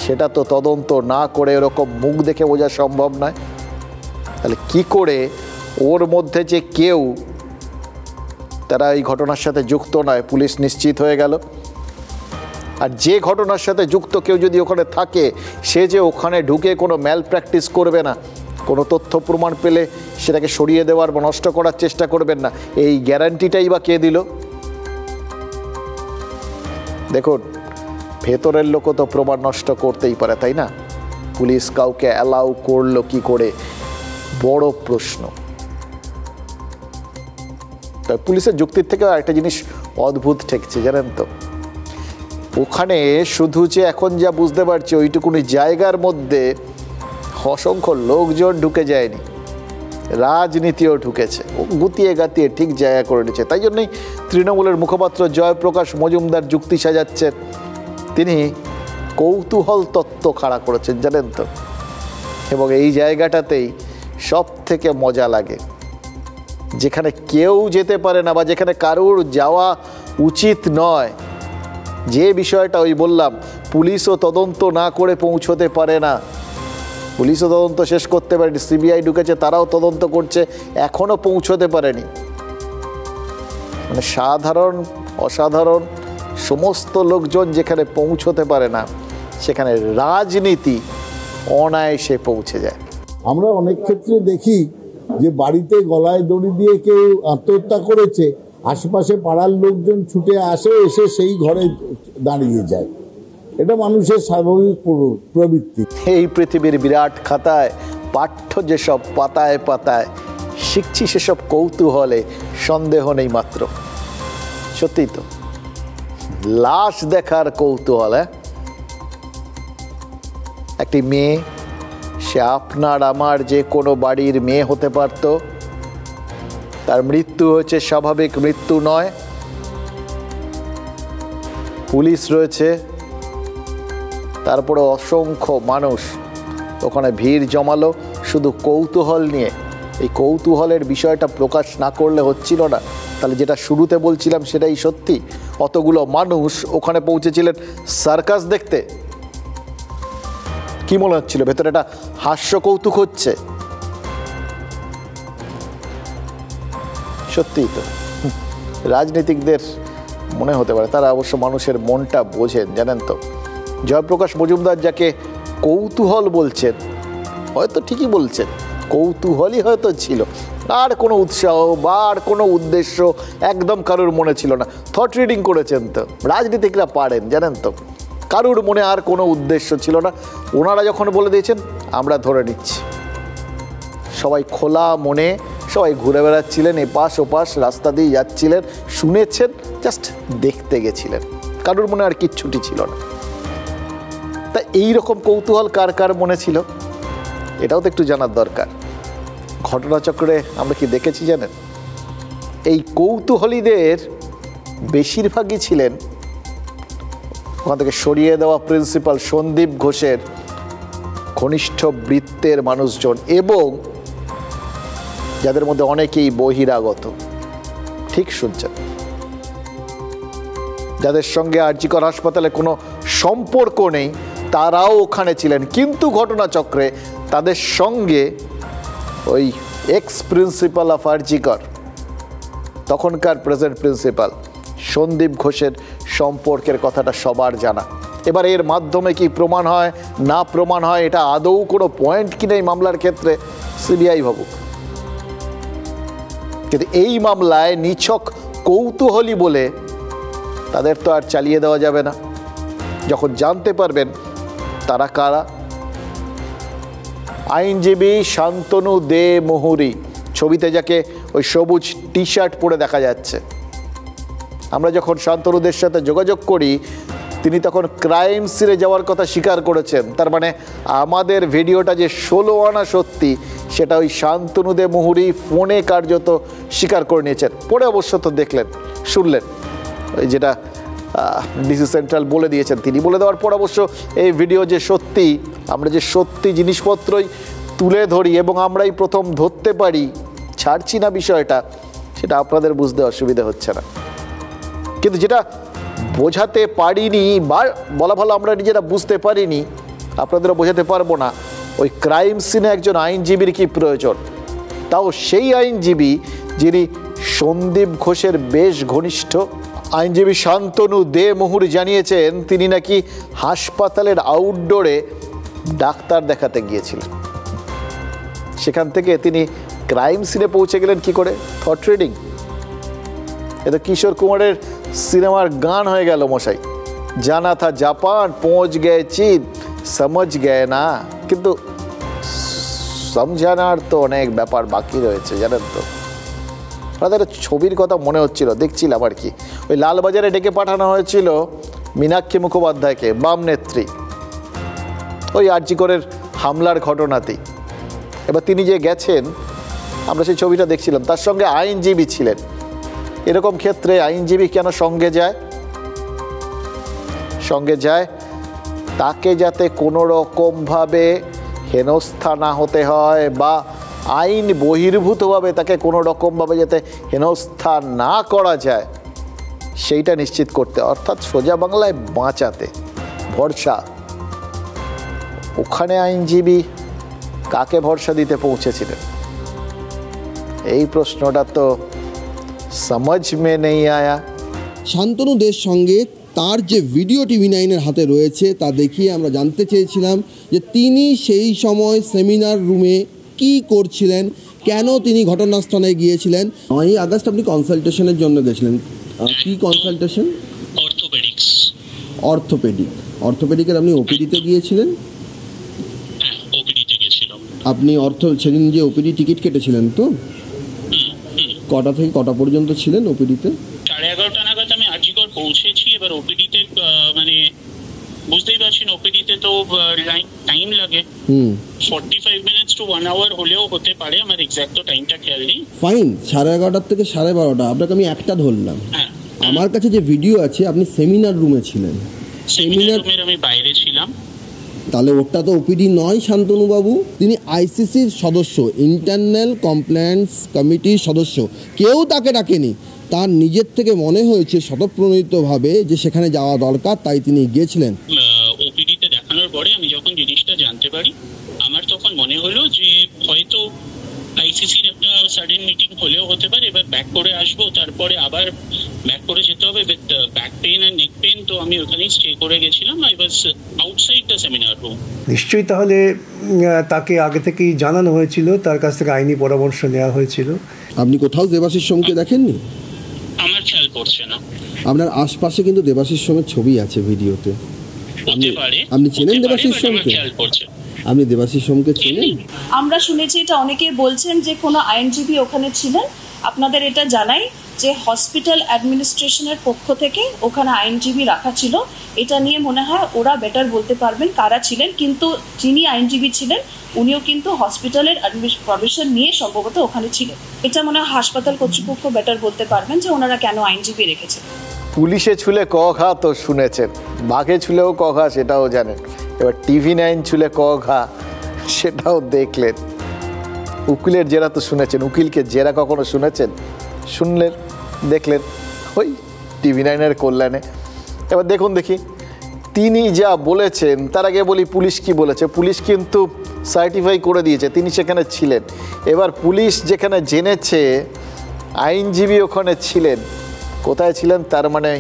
সেটা তো তদন্ত না করে এরকম মুখ দেখে বোঝা সম্ভব নয়। তাহলে কি করে ওর মধ্যে যে কেউ তারা এই ঘটনার সাথে যুক্ত নয় পুলিশ নিশ্চিত হয়ে গেল? আর যে ঘটনার সাথে যুক্ত কেউ যদি ওখানে থাকে, সে যে ওখানে ঢুকে কোনো ম্যাল প্র্যাকটিস করবে না, কোনো তথ্য প্রমাণ পেলে সেটাকে সরিয়ে দেওয়ার বা নষ্ট করার চেষ্টা করবেন না, এই গ্যারান্টিটাই বা কে দিল? দেখুন, ভেতরের লোকও তো প্রমাণ নষ্ট করতেই পারে, তাই না? পুলিশ কাউকে অ্যালাউ করলো কি করে, বড় প্রশ্ন। তাই পুলিশের যুক্তির থেকে আরেকটা জিনিস অদ্ভুত ঠেকছে, জানেন তো? ওখানে শুধু যে এখন যা বুঝতে পারছি ওইটুকুনি জায়গার মধ্যে অসংখ্য লোকজন ঢুকে যায়নি, রাজনীতিও ঢুকেছে, গুতিয়ে গাতিয়ে ঠিক জায়গা করে নিচ্ছে। তাই জন্যই তৃণমূলের মুখপাত্র জয়প্রকাশ মজুমদার যুক্তি সাজাচ্ছেন, তিনি কৌতূহল তত্ত্ব খাড়া করেছেন, জানেন তো? এবং এই জায়গাটাতেই সব থেকে মজা লাগে, যেখানে কেউ যেতে পারে না বা যেখানে কারুর যাওয়া উচিত নয়। যে বিষয়টা ওই বললাম, পুলিশও তদন্ত না করে পৌঁছতে পারে না, পুলিশও তদন্ত শেষ করতে পারেনি, সিবিআই ঢুকেছে তারাও তদন্ত করছে, এখনও পৌঁছতে পারেনি। মানে সাধারণ অসাধারণ সমস্ত লোকজন যেখানে পৌঁছতে পারে না, সেখানে রাজনীতি অনায়াসে পৌঁছে যায়। আমরা অনেক ক্ষেত্রে দেখি যে বাড়িতে গলায় দড়ি দিয়ে কেউ আত্মহত্যা করেছে, আশেপাশে পাড়ার লোকজন ছুটে আসে, এসে সেই ঘরে দাঁড়িয়ে যায়। এটা মানুষের স্বাভাবিক প্রবৃত্তি। এই পৃথিবীর বিরাট খাতায় পাঠ্য যেসব পাতায় পাতায় শিখছি সেসব কৌতূহলে সন্দেহ নেই মাত্র। সত্যি তো, লাশ দেখার কৌতূহল। একটি মেয়ে, সে আপনার আমার যে কোনো বাড়ির মেয়ে হতে পারত, তার মৃত্যু হয়েছে স্বাভাবিক মৃত্যু নয়। পুলিশ রয়েছে, তারপরে অসংখ্য মানুষ ওখানে ভিড় জমালো শুধু কৌতূহল নিয়ে। এই কৌতূহলের বিষয়টা প্রকাশ না করলে হচ্ছিল না। তাহলে যেটা শুরুতে বলছিলাম সেটাই সত্যি, অতগুলো মানুষ ওখানে পৌঁছেছিলেন সার্কাস দেখতে। কি মনে হচ্ছিল ভেতরে একটা হাস্য কৌতুক হচ্ছে? সত্যিই তো, রাজনীতিকদের মনে হতে পারে, তারা অবশ্য মানুষের মনটা বোঝেন, জানেন তো। জয়প্রকাশ মজুমদার যাকে কৌতূহল বলছেন, হয়তো ঠিকই বলছেন, কৌতূহলই হয়তো ছিল, আর কোনো উৎসাহ বা আর কোনো উদ্দেশ্য একদম কারোর মনে ছিল না। থট রিডিং করেছেন তো, রাজনীতিকরা পারেন, জানেন তো। কারোর মনে আর কোনো উদ্দেশ্য ছিল না। ওনারা যখন বলে দিয়েছেন আমরা ধরে নিচ্ছি, সবাই খোলা মনে, সবাই ঘুরে বেড়াচ্ছিলেন, এপাশ ওপাশ রাস্তা দিয়ে যাচ্ছিলেন, শুনেছেন, জাস্ট দেখতে গেছিলেন, কারোর মনে আর কিচ্ছুটি ছিল না। তা এইরকম কৌতূহল কার কার মনে ছিল, এটাও তো একটু জানার দরকার। ঘটনাচক্রে আমরা কি দেখেছি জানেন? এই কৌতূহলীদের বেশিরভাগই ছিলেন ওখান থেকে সরিয়ে দেওয়া প্রিন্সিপাল সন্দীপ ঘোষের ঘনিষ্ঠ বৃত্তের মানুষজন, এবং যাদের মধ্যে অনেকেই বহিরাগত। ঠিক শুনছেন, যাদের সঙ্গে আর জি কর হাসপাতালে কোনো সম্পর্ক নেই, তারাও ওখানে ছিলেন। কিন্তু ঘটনাচক্রে তাদের সঙ্গে ওই এক্স প্রিন্সিপাল অফ আর জি কর, তখনকার প্রেজেন্ট প্রিন্সিপাল সন্দীপ ঘোষের সম্পর্কের কথাটা সবার জানা। এবার এর মাধ্যমে কি প্রমাণ হয় না প্রমাণ হয়, এটা আদৌ কোনো পয়েন্ট কি নেই মামলার ক্ষেত্রে, সিবিআই ভাবুক। কিন্তু এই মামলায় নিছক কৌতূহলী বলে তাদের তো আর চালিয়ে দেওয়া যাবে না। যখন জানতে পারবেন তারা কারা। আইনজীবী শান্তনু দে মুহুরী, ছবিতে যাকে ওই সবুজ টি শার্ট পরে দেখা যাচ্ছে। আমরা যখন শান্তনুদের সাথে যোগাযোগ করি, তিনি তখন ক্রাইম সিনে যাওয়ার কথা স্বীকার করেছেন। তার মানে আমাদের ভিডিওটা যে 16 আনা সত্যি, সেটা ওই শান্তনু দে মুহুরী ফোনে কার্যত স্বীকার করে নিয়েছেন। পরে অবশ্য তো দেখলেন, শুনলেন, ওই যেটা ডিসি সেন্ট্রাল বলে দিয়েছেন, তিনি বলে দেওয়ার পর অবশ্য এই ভিডিও যে সত্যি, আমরা যে সত্যি জিনিসপত্রই তুলে ধরি এবং আমরাই প্রথম ধরতে পারি, ছাড়ছি না বিষয়টা, সেটা আপনাদের বুঝতে অসুবিধা হচ্ছে না। কিন্তু যেটা বোঝাতে পারিনি বা বলা ভালো আমরা নিজেরা বুঝতে পারিনি, আপনাদেরও বোঝাতে পারবো না, ওই ক্রাইম সিনে একজন আইনজীবীর কি প্রয়োজন, তাও সেই আইনজীবী যিনি সন্দীপ ঘোষের বেশ ঘনিষ্ঠ। আইনজীবী শান্তনু দে মুহুরী জানিয়েছেন তিনি নাকি হাসপাতালের আউটডোরে ডাক্তার দেখাতে গিয়েছিলেন। সেখান থেকে তিনি ক্রাইম সিনে পৌঁছে গেলেন কি করে? Thought reading. এটা কিশোর কুমারের সিনেমার গান হয়ে গেল মশাই। জানা থা জাপান, পৌঁছ গে চীন, সমঝ গে না। কিন্তু সমঝানার তো অনেক ব্যাপার বাকি রয়েছে, জানেন তো। আপনাদের ছবির কথা মনে হচ্ছিল, দেখছিলাম আর কি, ওই লালবাজারে ডেকে পাঠানো হয়েছিল মীনাক্ষী মুখোপাধ্যায়কে, বাম নেত্রী, ওই আর জি করের হামলার ঘটনাতেই। এবার তিনি যে গেছেন, আমরা সেই ছবিটা দেখছিলাম, তার সঙ্গে আইনজীবী ছিলেন। এরকম ক্ষেত্রে আইনজীবী কেন সঙ্গে যায়? সঙ্গে যায় তাকে যাতে কোনো রকমভাবে হেনস্থা না হতে হয় বা আইন বহির্ভূতভাবে তাকে কোনো রকমভাবে যাতে হেনস্থা না করা যায়, সেইটা নিশ্চিত করতে, অর্থাৎ সোজা বাংলায় বাঁচাতে। ভরসা, ওখানে আইনজীবী কাকে ভরসা দিতে পৌঁছেছিলেন? এই প্রশ্নটা তো সমঝ মে নেই আয়া। শান্তনুদের সঙ্গে তার যে ভিডিও TV9-এর হাতে রয়েছে তা দেখিয়ে আমরা জানতে চেয়েছিলাম যে তিনি সেই সময় সেমিনার রুমে কি করছিলেন, কেন তিনি ঘটনাস্থলে গিয়েছিলেন। 9ই আগস্ট আপনি কনসালটেশনের জন্য গেছিলেন, কি কনসালটেশন? অর্থোপেডিকের আপনি ওপিডিতে গিয়েছিলেন? আপনি সেদিন যে ওপিডি টিকিট কেটেছিলেন তো কটা থেকে কটা পর্যন্ত ছিলেন ওপিডিতে? 11:30 নাগাদ আমি আরজিকর পৌঁছেছি। এবার ওপিডিতে মানে বুঝতেই পারছেন ওপিডিতে তো টাইম লাগে, 45 মিনিটস টু 1 আওয়ার হলেও হতে পারে, আমার এক্সাক্ট তো টাইমটা খেয়াল নেই। ফাইন, 11:30 থেকে 12:30, আপনাকে আমি একটা ধরলাম। আমার কাছে যে ভিডিও আছে আপনি সেমিনার রুমে ছিলেন। সেমিনার রুমের আমি বাইরে ছিলাম। তাহলে ওটা তো ওপিডি নয় শান্তনুবাবু, তিনি আইসিসির সদস্য, ইন্টারনাল কমপ্লেন্টস কমিটির সদস্য, কেউ তাকে ডাকেনি, তার নিজের থেকে মনে হয়েছে স্বতঃপ্রণোদিতভাবে যে সেখানে যাওয়া দরকার, তাই তিনি গিয়েছিলেন। ওপিডিতে দেখানোর পরে আমি যখন জিনিসটা জানতে পারি আমার তখন মনে হলো যে হয়তো আইসিসির একটা সাডেন মিটিং হলেও হতে পারে। এবার ব্যাক করে আসবো, তারপরে আবার ব্যাক করে যেতে হবে উইথ ব্যাক পেইন আর নেক পেইন, তো আমি ওখানেই স্টে করে গেছিলাম। I was outside the seminar room. নিশ্চয়ই তাহলে তাকে আগে থেকেই জানানো হয়েছিল, তার কাছ থেকে আইনি পরামর্শ নেওয়া হয়েছিল। আপনি কোথাও দেবাশিস সোমকে দেখেননি? আমার খেয়াল পড়ছে না। আপনার আশপাশে কিন্তু দেবাশিস সোমের ছবি আছে ভিডিওতে। আপনি চেনেন দেবাশিস সোমকে? আপনি দেবাশিস সোমকে চেনেন? আমরা শুনেছি, এটা অনেকে বলছেন যে কোনো আইনজীবী ওখানে ছিলেন। আপনাদের এটা জানাই যে হসপিটাল অ্যাডমিনিস্ট্রেশনের পক্ষ থেকে ওখানে আইনজীবী রাখা ছিল। এটা নিয়ে মনে হয় ওরা বেটার বলতে পারবেন কারা ছিলেন, কিন্তু যিনি আইনজীবী ছিলেন উনিও কিন্তু হসপিটালের পারমিশন নিয়ে সম্ভবত ওখানে ছিলেন। এটা মনে হয় হাসপাতাল কর্তৃপক্ষ বেটার বলতে পারবেন যে ওনারা কেন আইনজীবী রেখেছেন। পুলিশে ছুলে ক ঘা তো শুনেছেন, বাঘে ছুলেও ক ঘা সেটাও জানেন, এবার TV9 ছুলে ক ঘা সেটাও দেখলেন। উকিলের জেরা তো শুনেছেন, উকিলকে জেরা কখনো শুনেছেন? শুনলেন, দেখলেন ওই TV9-এর কল্যাণে। এবার দেখুন দেখি তিনি যা বলেছেন। তার আগে বলি পুলিশ কি বলেছে। পুলিশ কিন্তু সার্টিফাই করে দিয়েছে তিনি সেখানে ছিলেন। এবার পুলিশ যেখানে জেনেছে আইনজীবী ওখানে ছিলেন, কোথায় ছিলেন তার মানে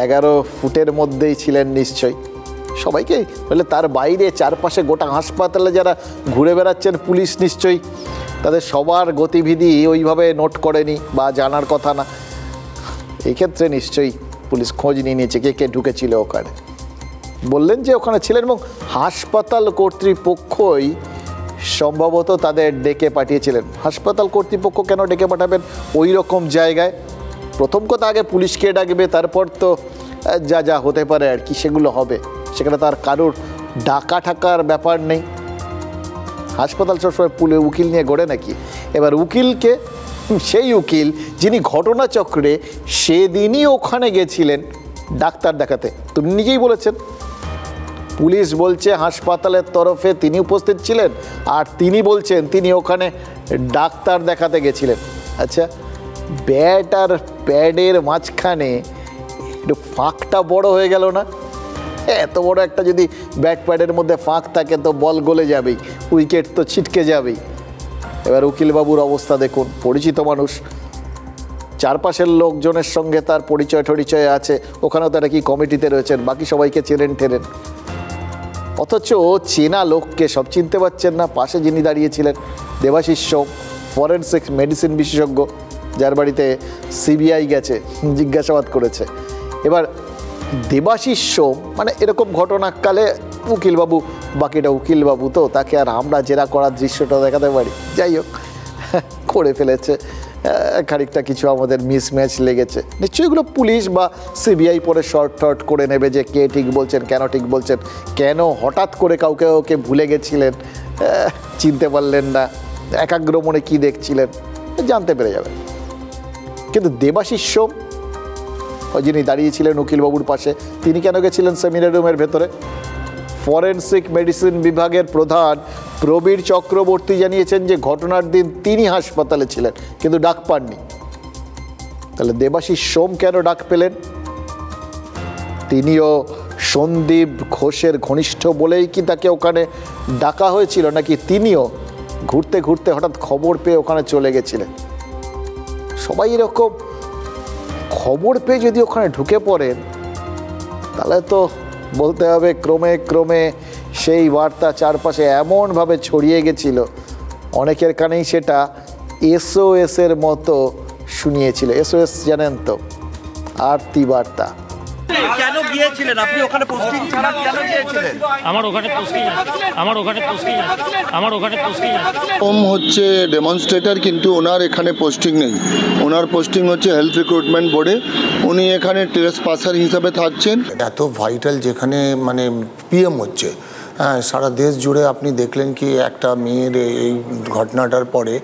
11 ফুটের মধ্যেই ছিলেন নিশ্চয়ই সবাইকে, বলে তার বাইরে চারপাশে গোটা হাসপাতালে যারা ঘুরে বেড়াচ্ছেন পুলিশ নিশ্চয়ই তাদের সবার গতিবিধি ওইভাবে নোট করেনি বা জানার কথা না। এক্ষেত্রে নিশ্চয়ই পুলিশ খোঁজ নিয়ে নিয়েছে কে কে ঢুকেছিল ওখানে। বললেন যে ওখানে ছিলেন এবং হাসপাতাল কর্তৃপক্ষই সম্ভবত তাদের ডেকে পাঠিয়েছিলেন। হাসপাতাল কর্তৃপক্ষ কেন ডেকে পাঠাবেন ওই রকম জায়গায়? প্রথম কথা আগে পুলিশকে ডাকবে, তারপর তো যা যা হতে পারে আর কি সেগুলো হবে। সেখানে তার কারোর ডাকা ঠাকার ব্যাপার নেই। হাসপাতাল সবসময় উকিল নিয়ে গড়ে নাকি? এবার উকিলকে, সেই উকিল যিনি ঘটনাচক্রে সেদিনই ওখানে গেছিলেন ডাক্তার দেখাতে, তুমি নিজেই বলেছেন। পুলিশ বলছে হাসপাতালের তরফে তিনি উপস্থিত ছিলেন, আর তিনি বলছেন তিনি ওখানে ডাক্তার দেখাতে গেছিলেন। আচ্ছা, ব্যাট আর প্যাডের মাঝখানে একটু ফাঁকটা বড় হয়ে গেল না? এত বড় একটা যদি ব্যাট প্যাডের মধ্যে ফাঁক থাকে তো বল গলে যাবেই, উইকেট তো ছিটকে যাবেই। এবার উকিলবাবুর অবস্থা দেখুন, পরিচিত মানুষ, চারপাশের লোকজনের সঙ্গে তার পরিচয় আছে, ওখানেও তারা কি কমিটিতে রয়েছেন, বাকি সবাইকে চেনেন ঠেলেন, অথচ চেনা লোককে সব চিনতে পারছেন না। পাশে যিনি দাঁড়িয়েছিলেন দেবাশিস সোম, ফরেনসিক মেডিসিন বিশেষজ্ঞ, যার বাড়িতে CBI গেছে, জিজ্ঞাসাবাদ করেছে। এবার দেবাশিস সোম মানে এরকম ঘটনাকালে উকিলবাবু, বাকিটা উকিলবাবু তো, তাকে আর আমরা জেরা করার দৃশ্যটা দেখাতে পারি? যাই হোক, করে ফেলেছে খানিকটা, কিছু আমাদের মিসম্যাচ লেগেছে। নিশ্চয়ই এগুলো পুলিশ বা CBI পরে শর্ট করে নেবে যে কে ঠিক বলছেন, কেন ঠিক বলছেন, কেন হঠাৎ করে কাউকে ওকে ভুলে গেছিলেন, চিনতে পারলেন না, একাগ্র মনে কী দেখছিলেন জানতে পেরে যাবেন। কিন্তু দেবাশিস সোম যিনি দাঁড়িয়েছিলেন উকিলবাবুর পাশে, তিনি কেন গেছিলেন সেমিনার রুমের ভেতরে? ফরেনসিক মেডিসিন বিভাগের প্রধান প্রবীর চক্রবর্তী জানিয়েছেন যে ঘটনার দিন তিনি হাসপাতালে ছিলেন কিন্তু ডাক পাননি। তাহলে দেবাশিস সোম কেন ডাক পেলেন? তিনিও সন্দীপ ঘোষের ঘনিষ্ঠ বলেই কি তাকে ওখানে ডাকা হয়েছিল, নাকি তিনিও ঘুরতে ঘুরতে হঠাৎ খবর পেয়ে ওখানে চলে গেছিলেন? সবাই এরকম খবর পেয়ে যদি ওখানে ঢুকে পড়েন তাহলে তো বলতে হবে ক্রমে ক্রমে সেই বার্তা চারপাশে এমনভাবে ছড়িয়ে গেছিল, অনেকের কানেই সেটা SOS-এর মতো শুনিয়েছিল। SOS জানেন তো, আরতি বার্তা। কেন গিয়েছিলেন আপনি ওখানে? পোস্টিং ছাড়া কেন গিয়েছিলেন? আমার ওখানে পোস্টিং আছে। ওম হচ্ছে ডেমনস্ট্রেটর, কিন্তু ওনার এখানে পোস্টিং নেই। ওনার পোস্টিং হচ্ছে হেলথ রিক্রুটমেন্ট বোর্ডে। উনি এখানে ট্রেসপাসার হিসাবে থাকছেন। এত ভাইটাল যেখানে মানে PM হচ্ছে, হ্যাঁ, সারা দেশ জুড়ে আপনি দেখলেন কি একটা মেয়ের এই ঘটনাটার পরে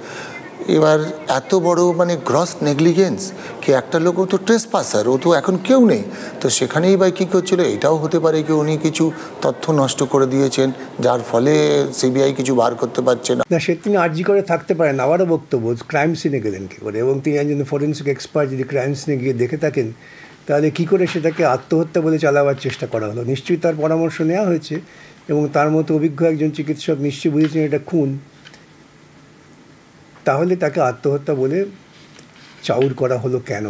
এবার এত বড় মানে গ্রস নেগলিজেন্স কি একটা লোক, ও তো ট্রেসপাসার, ও তো এখন কেউ নেই, তো সেখানেই বা কী করছিল? এটাও হতে পারে কি উনি কিছু তথ্য নষ্ট করে দিয়েছেন, যার ফলে CBI কিছু বার করতে পারছে না। সে তিনি আর্জি করে থাকতে পারেন। আবারও বক্তব্য, ক্রাইম সিনে গেলেন কী করে, এবং তিনি একজন ফরেন্সিক এক্সপার্ট, যদি ক্রাইম সিনে গিয়ে দেখে থাকেন তাহলে কী করে সেটাকে আত্মহত্যা বলে চালাবার চেষ্টা করা হলো? নিশ্চয়ই তার পরামর্শ নেওয়া হয়েছে, এবং তার মতো অভিজ্ঞ একজন চিকিৎসক নিশ্চয়ই বুঝেছেন এটা খুন, তাহলে তাকে আত্মহত্যা বলে চাউর করা হলো কেন?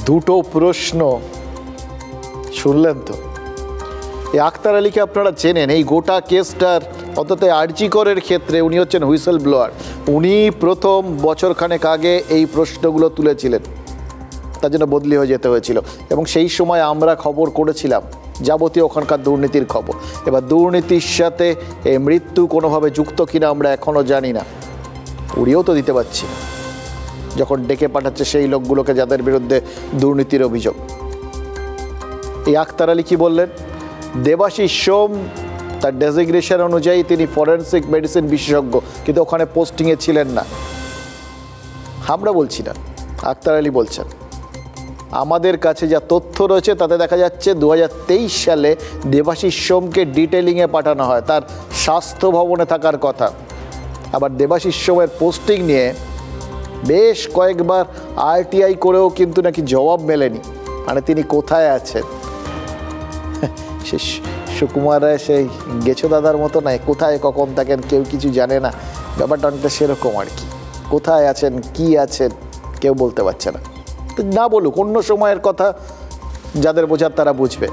দুটো প্রশ্ন শুনলেন তো। এই আক্তার আলীকে আপনারা চেনেন, এই গোটা কেসটার অন্তত আরজি করের ক্ষেত্রে উনি হচ্ছেন হুইসেল ব্লোয়ার। উনি প্রথম বছরখানেক আগে এই প্রশ্নগুলো তুলেছিলেন, তার জন্য বদলি হয়ে যেতে হয়েছিল, এবং সেই সময় আমরা খবর করেছিলাম যাবতীয় ওখানকার দুর্নীতির খবর। এবার দুর্নীতির সাথে এই মৃত্যু কোনোভাবে যুক্ত কিনা আমরা এখনও জানি না, উড়িয়েও তো দিতে পারছি যখন ডেকে পাঠাচ্ছে সেই লোকগুলোকে যাদের বিরুদ্ধে দুর্নীতির অভিযোগ। এই আক্তার আলী কি বললেন? দেবাশিস সোম তার ডেজিগনেশন অনুযায়ী তিনি ফরেন্সিক মেডিসিন বিশেষজ্ঞ, কিন্তু ওখানে পোস্টিংয়ে ছিলেন না। আমরা বলছি না, আক্তার আলী বলছেন। আমাদের কাছে যা তথ্য রয়েছে তাতে দেখা যাচ্ছে 2023 সালে দেবাশিস সোমকে ডিটেলিংয়ে পাঠানো হয়, তার স্বাস্থ্য ভবনে থাকার কথা। আবার দেবাশিস সোমের পোস্টিং নিয়ে বেশ কয়েকবার RTI করেও কিন্তু নাকি জবাব মেলেনি, মানে তিনি কোথায় আছেন। সে সুকুমার রায় সেই গেছো দাদার মতো নয়, কোথায় কখন থাকেন কেউ কিছু জানে না, ব্যাপারটা অনেকটা সেরকম আর কি। কোথায় আছেন, কি আছেন, কেউ বলতে পারছে না। তো না বলুক, অন্য সময়ের কথা যাদের বোঝার তারা বুঝবে।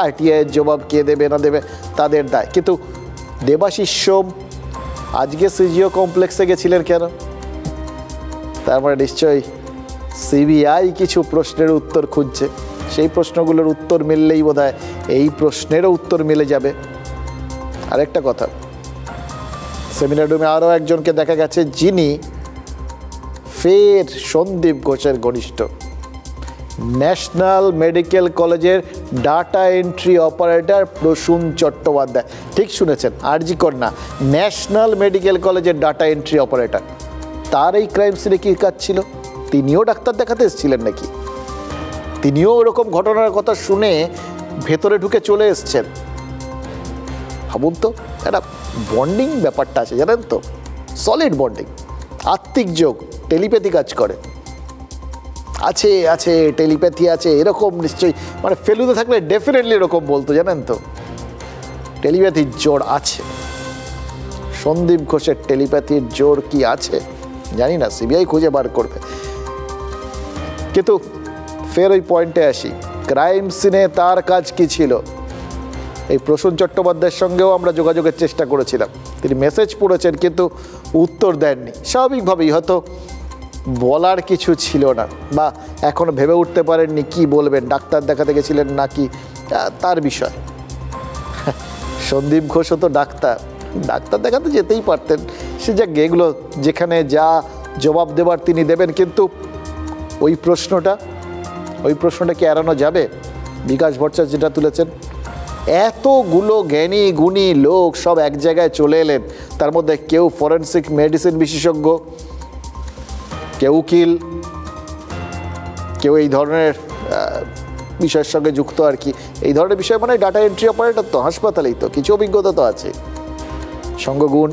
RTI-এর জবাব কে দেবে না দেবে তাদের দায়। কিন্তু দেবাশিস সোম আজকে CGO কমপ্লেক্সে গেছিলেন কেন? তারপরে নিশ্চয়ই CBI কিছু প্রশ্নের উত্তর খুঁজছে, সেই প্রশ্নগুলোর উত্তর মিললেই বোধহয় এই প্রশ্নেরও উত্তর মিলে যাবে। আরেকটা কথা, সেমিনার রুমে আরও একজনকে দেখা গেছে যিনি ফের সন্দীপ ঘোষের ঘনিষ্ঠ, ন্যাশনাল মেডিকেল কলেজের data entry operator Prasun Chattopadhyay. ঠিক শুনেছেন, আরজি কর না, ন্যাশনাল মেডিকেল কলেজের ডাটা এন্ট্রি অপারেটর। তার এই ক্রাইম সিনে কী কাজ ছিল? তিনিও ডাক্তার দেখাতে এসেছিলেন নাকি? তিনিও ওরকম ঘটনার কথা শুনে ভেতরে ঢুকে চলে এসছেন? ভাবুন তো, একটা বন্ডিং ব্যাপারটা আছে জানেন তো, সলিড বন্ডিং, আত্মিক যোগ, টেলিপ্যাথি কাজ করে। আছে আছে টেলিপ্যাথি আছে এরকম নিশ্চয়ই, মানে ফেলুদা থাকলে ডেফিনেটলি এরকম বলতো জানেন তো। টেলিপ্যাথির জোর আছে। সন্দীপ ঘোষের টেলিপ্যাথির জোর কি আছে জানি না, CBI খুঁজে বার করবে। কিন্তু ফের ওই পয়েন্টে আসি, ক্রাইম সিনে তার কাজ কি ছিল? এই প্রসূন চট্টোপাধ্যায়ের সঙ্গেও আমরা যোগাযোগের চেষ্টা করেছিলাম, তিনি মেসেজ পড়েছেন কিন্তু উত্তর দেননি। স্বাভাবিকভাবেই হয়তো বলার কিছু ছিল না, বা এখনও ভেবে উঠতে পারেননি কি বলবেন, ডাক্তার দেখাতে গেছিলেন নাকি তার বিষয়। সন্দীপ ঘোষও তো ডাক্তার, ডাক্তার দেখাতে যেতেই পারতেন। সে যা এগুলো যেখানে যা জবাব দেবার তিনি দেবেন, কিন্তু ওই প্রশ্নটা কি এড়ানো যাবে? বিকাশ ভট্টাচার্য যেটা তুলেছেন, এতগুলো জ্ঞানী গুণী লোক সব এক জায়গায় চলে এলেন, তার মধ্যে কেউ ফরেন্সিক মেডিসিন বিশেষজ্ঞ, কেউ উকিল, কেউ এই ধরনের বিষয়ের সঙ্গে যুক্ত আর কি। এই ধরনের বিষয় মানে ডাটা এন্ট্রি অপারেটর তো হাসপাতালেই তো কিছু অভিজ্ঞতা তো আছে, সঙ্গগুণ।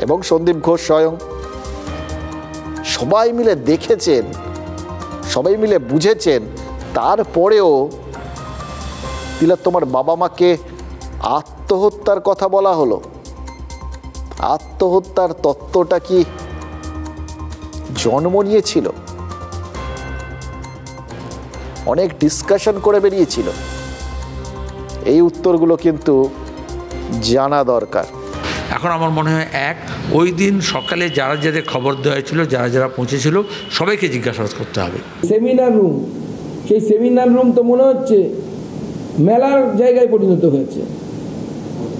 এবং সন্দীপ ঘোষ স্বয়ং, সবাই মিলে দেখেছেন, সবাই মিলে বুঝেছেন, তারপরেও তোমার বাবা মাকে আত্মহত্যার কথা বলা হলো। আত্মহত্যার তত্ত্বটা কি জন্ম নিয়েছিল? অনেক ডিসকাশন করে বেরিয়েছিল, এই উত্তরগুলো কিন্তু জানা দরকার। এখন আমার মনে হয় ওই দিন সকালে যারা যাদের খবর দেওয়া হয়েছিল, যারা যারা পৌঁছেছিল, সবাইকে জিজ্ঞাসাবাদ করতে হবে। সেমিনার রুম, সেই সেমিনার রুম তো মনে হচ্ছে মেলার জায়গায় পরিণত হয়েছে।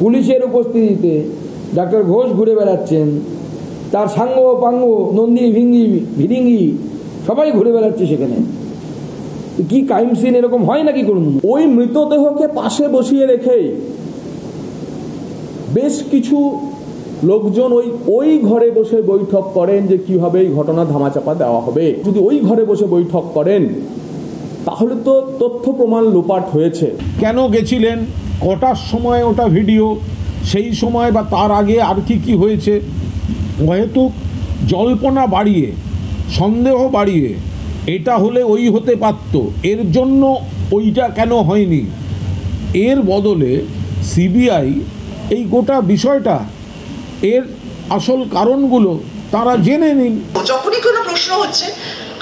পুলিশের উপস্থিতিতে ডাক্তার ঘোষ ঘুরে বেড়াচ্ছেন, তার সাঙ্গ পাঙ্গ নন্দী ভিঙ্গি ভিরিঙ্গি সবাই ঘুরে বেড়াচ্ছে সেখানে। কি ক্রাইম সিন এরকম হয় নাকি করুন? ওই মৃতদেহকে পাশে বসিয়ে রেখেই বেশ কিছু লোকজন ওই ঘরে বসে বৈঠক করেন যে কিভাবে এই ঘটনা ধামাচাপা দেওয়া হবে। যদি ওই ঘরে বসে বৈঠক করেন তাহলে তো তথ্য প্রমাণ লোপাট হয়েছে। কেন গেছিলেন, কটার সময় ওটা ভিডিও, সেই সময় বা তার আগে আর কি হয়েছে, হয়তো জল্পনা বাড়িয়ে, সন্দেহ বাড়িয়ে এটা হলে ওই হতে পারত, এর জন্য ওইটা কেন হয়নি, এর বদলে সিবিআই এই গোটা বিষয়টা, এর আসল কারণগুলো তারা জেনে নিন। যখনই কোনো প্রশ্ন হচ্ছে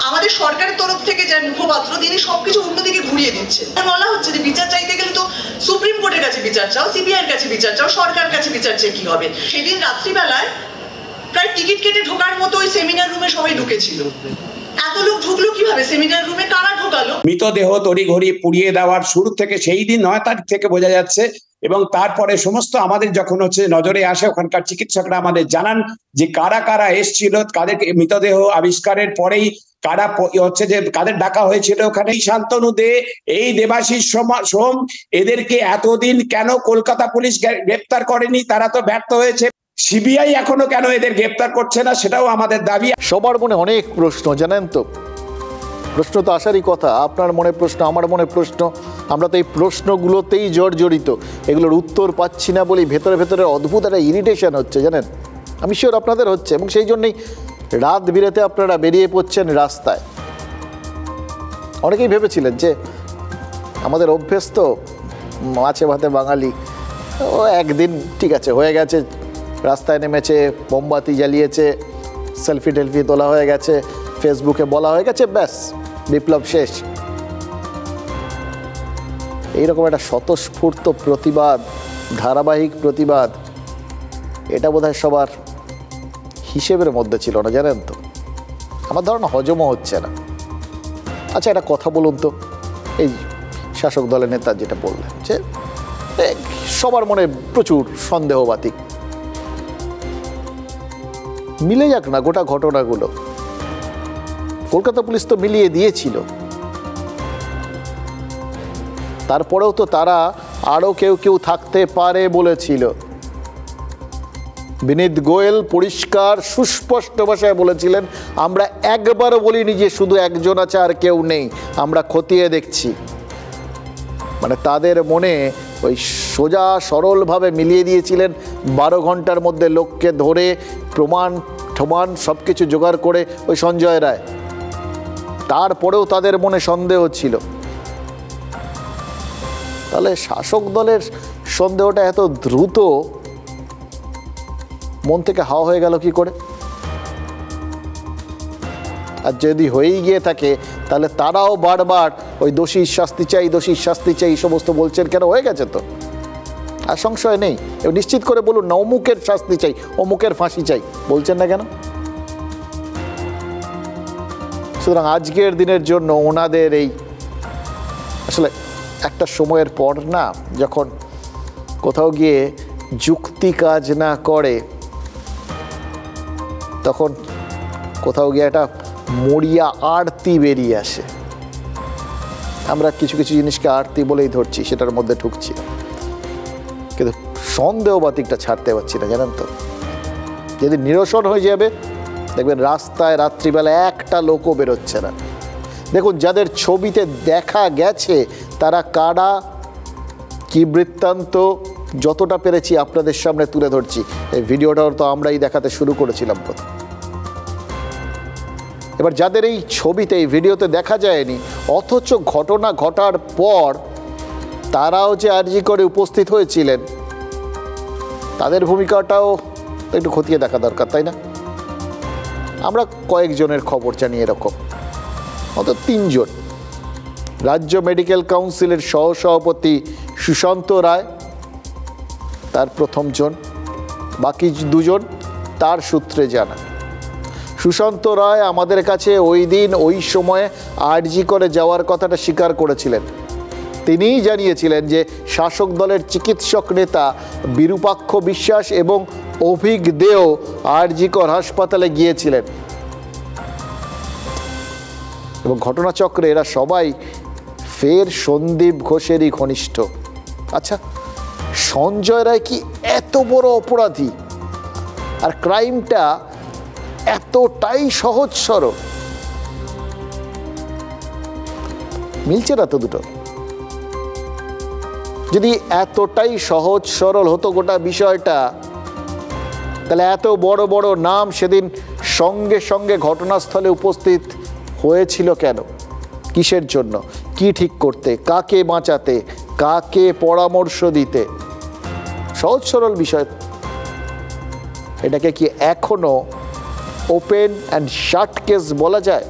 আমাদের সরকারের তরফ থেকে যে মুখপাত্র তিনি সবকিছু অন্যদিকে ঘুরিয়ে দিচ্ছে। বলা হচ্ছে যে বিচার চাইতে গেলে তো সুপ্রিম কোর্টের কাছে বিচার চাও, সিবিআই এর কাছে বিচার চাও, সরকারের কাছে বিচার চেয়ে কি হবে? সেদিন রাত্রিবেলায় প্রায় টিকিট কেটে ঢোকার মতো ওই সেমিনার রুমে সবাই ঢুকেছিল। এত লোক ঢুকলো কিভাবে সেমিনার রুমে? কারা ঢোকালো? মৃতদেহ তড়িঘড়ি পুড়িয়ে দেওয়ার শুরু থেকে সেই দিন 9 তারিখ থেকে বোঝা যাচ্ছে, এবং তারপরে সমস্ত আমাদের যখন নজরে আসে ওখানকার চিকিৎসকরা আমাদের জানান যে কারা কারা এসছিল, কাদের মৃতদেহ আবিষ্কারের পরেই কারা যে কাদের ডাকা হয়েছিল ওখানে। শান্তনু দে, এই দেবাশিস সোম, এদেরকে এতদিন কেন কলকাতা পুলিশ গ্রেপ্তার করেনি? তারা তো ব্যর্থ হয়েছে। সিবিআই এখনো কেন এদের গ্রেপ্তার করছে না, সেটাও আমাদের দাবি। সবার মনে অনেক প্রশ্ন, জানেন তো, প্রশ্ন তো আসারই কথা। আপনার মনে প্রশ্ন, আমার মনে প্রশ্ন, আমরা তো এই প্রশ্নগুলোতেই জর্জরিত। এগুলোর উত্তর পাচ্ছি না বলেই ভেতরে ভেতরে অদ্ভুত একটা ইরিটেশন হচ্ছে, জানেন। আমি শিওর আপনাদের হচ্ছে, এবং সেই জন্যই রাত বিরেতে আপনারা বেরিয়ে পড়ছেন রাস্তায়। অনেকেই ভেবেছিলেন যে আমাদের অভ্যেস তো মাছে ভাতে বাঙালি, ও একদিন ঠিক আছে হয়ে গেছে, রাস্তায় নেমেছে, মোমবাতি জ্বালিয়েছে, সেলফি টেলফি তোলা হয়ে গেছে, ফেসবুকে বলা হয়ে গেছে, ব্যাস বিপ্লব শেষ। এইরকম একটা স্বতঃস্ফূর্ত প্রতিবাদ, ধারাবাহিক প্রতিবাদ, এটা বোধহয় সবার হিসেবের মধ্যে ছিল না, জানেন তো। আমার ধারণা হজমও হচ্ছে না। আচ্ছা, একটা কথা বলুন তো, এই শাসক দলের নেতা যেটা বললেন যে সবার মনে প্রচুর সন্দেহবাতিক, মিলে যাক না গোটা ঘটনাগুলো। কলকাতা পুলিশ তো মিলিয়ে দিয়েছিল, তারপরেও তো তারা আরও কেউ থাকতে পারে বলেছিল। বিনীত গোয়েল পরিষ্কার সুস্পষ্ট ভাষায় বলেছিলেন, আমরা একবারও বলিনি যে শুধু একজন আছে আর কেউ নেই, আমরা খতিয়ে দেখছি। মানে তাদের মনে ওই সোজা সরলভাবে মিলিয়ে দিয়েছিলেন। 12 ঘন্টার মধ্যে লোককে ধরে প্রমাণ সব কিছু জোগাড় করে ওই সঞ্জয় রায়, তারপরেও তাদের মনে সন্দেহ ছিল। তাহলে শাসক দলের সন্দেহটা এত দ্রুত মন থেকে হাওয়া হয়ে গেল কি করে? আর যদি হয়েই গিয়ে থাকে তাহলে তারাও বারবার ওই দোষীর শাস্তি চাই, দোষীর শাস্তি চাই সমস্ত বলছেন কেন? হয়ে গেছে তো, আর সংশয় নেই। নিশ্চিত করে বলুন না অমুকের শাস্তি চাই, অমুকের ফাঁসি চাই, বলছেন না কেন? সুতরাং আজকের দিনের জন্য ওনাদের এই আসলে একটা সময়ের পর না, যখন কোথাও গিয়ে যুক্তি কাজ না করে, তখন কোথাও গিয়ে একটা মরিয়া আরতি বেরিয়ে আসে। আমরা কিছু কিছু জিনিসকে আরতি বলেই ধরছি, সেটার মধ্যে ঢুকছি না, কিন্তু সন্দেহবাতিকটা ছাড়তে পারছি না, জানেন তো। যদি নিরসন হয়ে যাবে, দেখবেন রাস্তায় রাত্রিবেলা একটা লোকও বেরোচ্ছে না। দেখুন, যাদের ছবিতে দেখা গেছে তারা কারা, কি বৃত্তান্ত, যতটা পেরেছি আপনাদের সামনে তুলে ধরছি। এই ভিডিওটাও তো আমরাই দেখাতে শুরু করেছিলাম প্রথম। এবার যাদের এই ছবিতে, এই ভিডিওতে দেখা যায়নি, অথচ ঘটনা ঘটার পর তারাও যে আরজি করে উপস্থিত হয়েছিলেন, তাদের ভূমিকাটাও একটু খতিয়ে দেখা দরকার, তাই না? আমরা কয়েকজনের খবর জানি এরকম, অন্তত 3 জন। রাজ্য মেডিকেল কাউন্সিলের সহসভাপতি সুশান্ত রায় তার প্রথমজন, বাকি দুজন তার সূত্রে জানা। সুশান্ত রায় আমাদের কাছে ওই দিন ওই সময়ে আরজি করে যাওয়ার কথাটা স্বীকার করেছিলেন। তিনিই জানিয়েছিলেন যে শাসক দলের চিকিৎসক নেতা বিরূপাক্ষ বিশ্বাস এবং অভিক দেও আরজিকর হাসপাতালে গিয়েছিলেন এবং ঘটনাচক্রে এরা সবাই ফের সন্দীপ ঘোষেরই ঘনিষ্ঠ। আচ্ছা, সঞ্জয় রায় কি এত বড় অপরাধী আর ক্রাইমটা এতটাই সহজ সরল? মিলছে না তো দুটো। যদি এতটাই সহজ সরল হতো গোটা বিষয়টা, তাহলে এত বড় বড় নাম সেদিন সঙ্গে সঙ্গে ঘটনাস্থলে উপস্থিত হয়েছিল কেন? কিসের জন্য? কি ঠিক করতে, কাকে বাঁচাতে, কাকে পরামর্শ দিতে? সহজ সরল বিষয়। এটাকে কি এখনো ওপেন অ্যান্ড শাট কেস বলা যায়?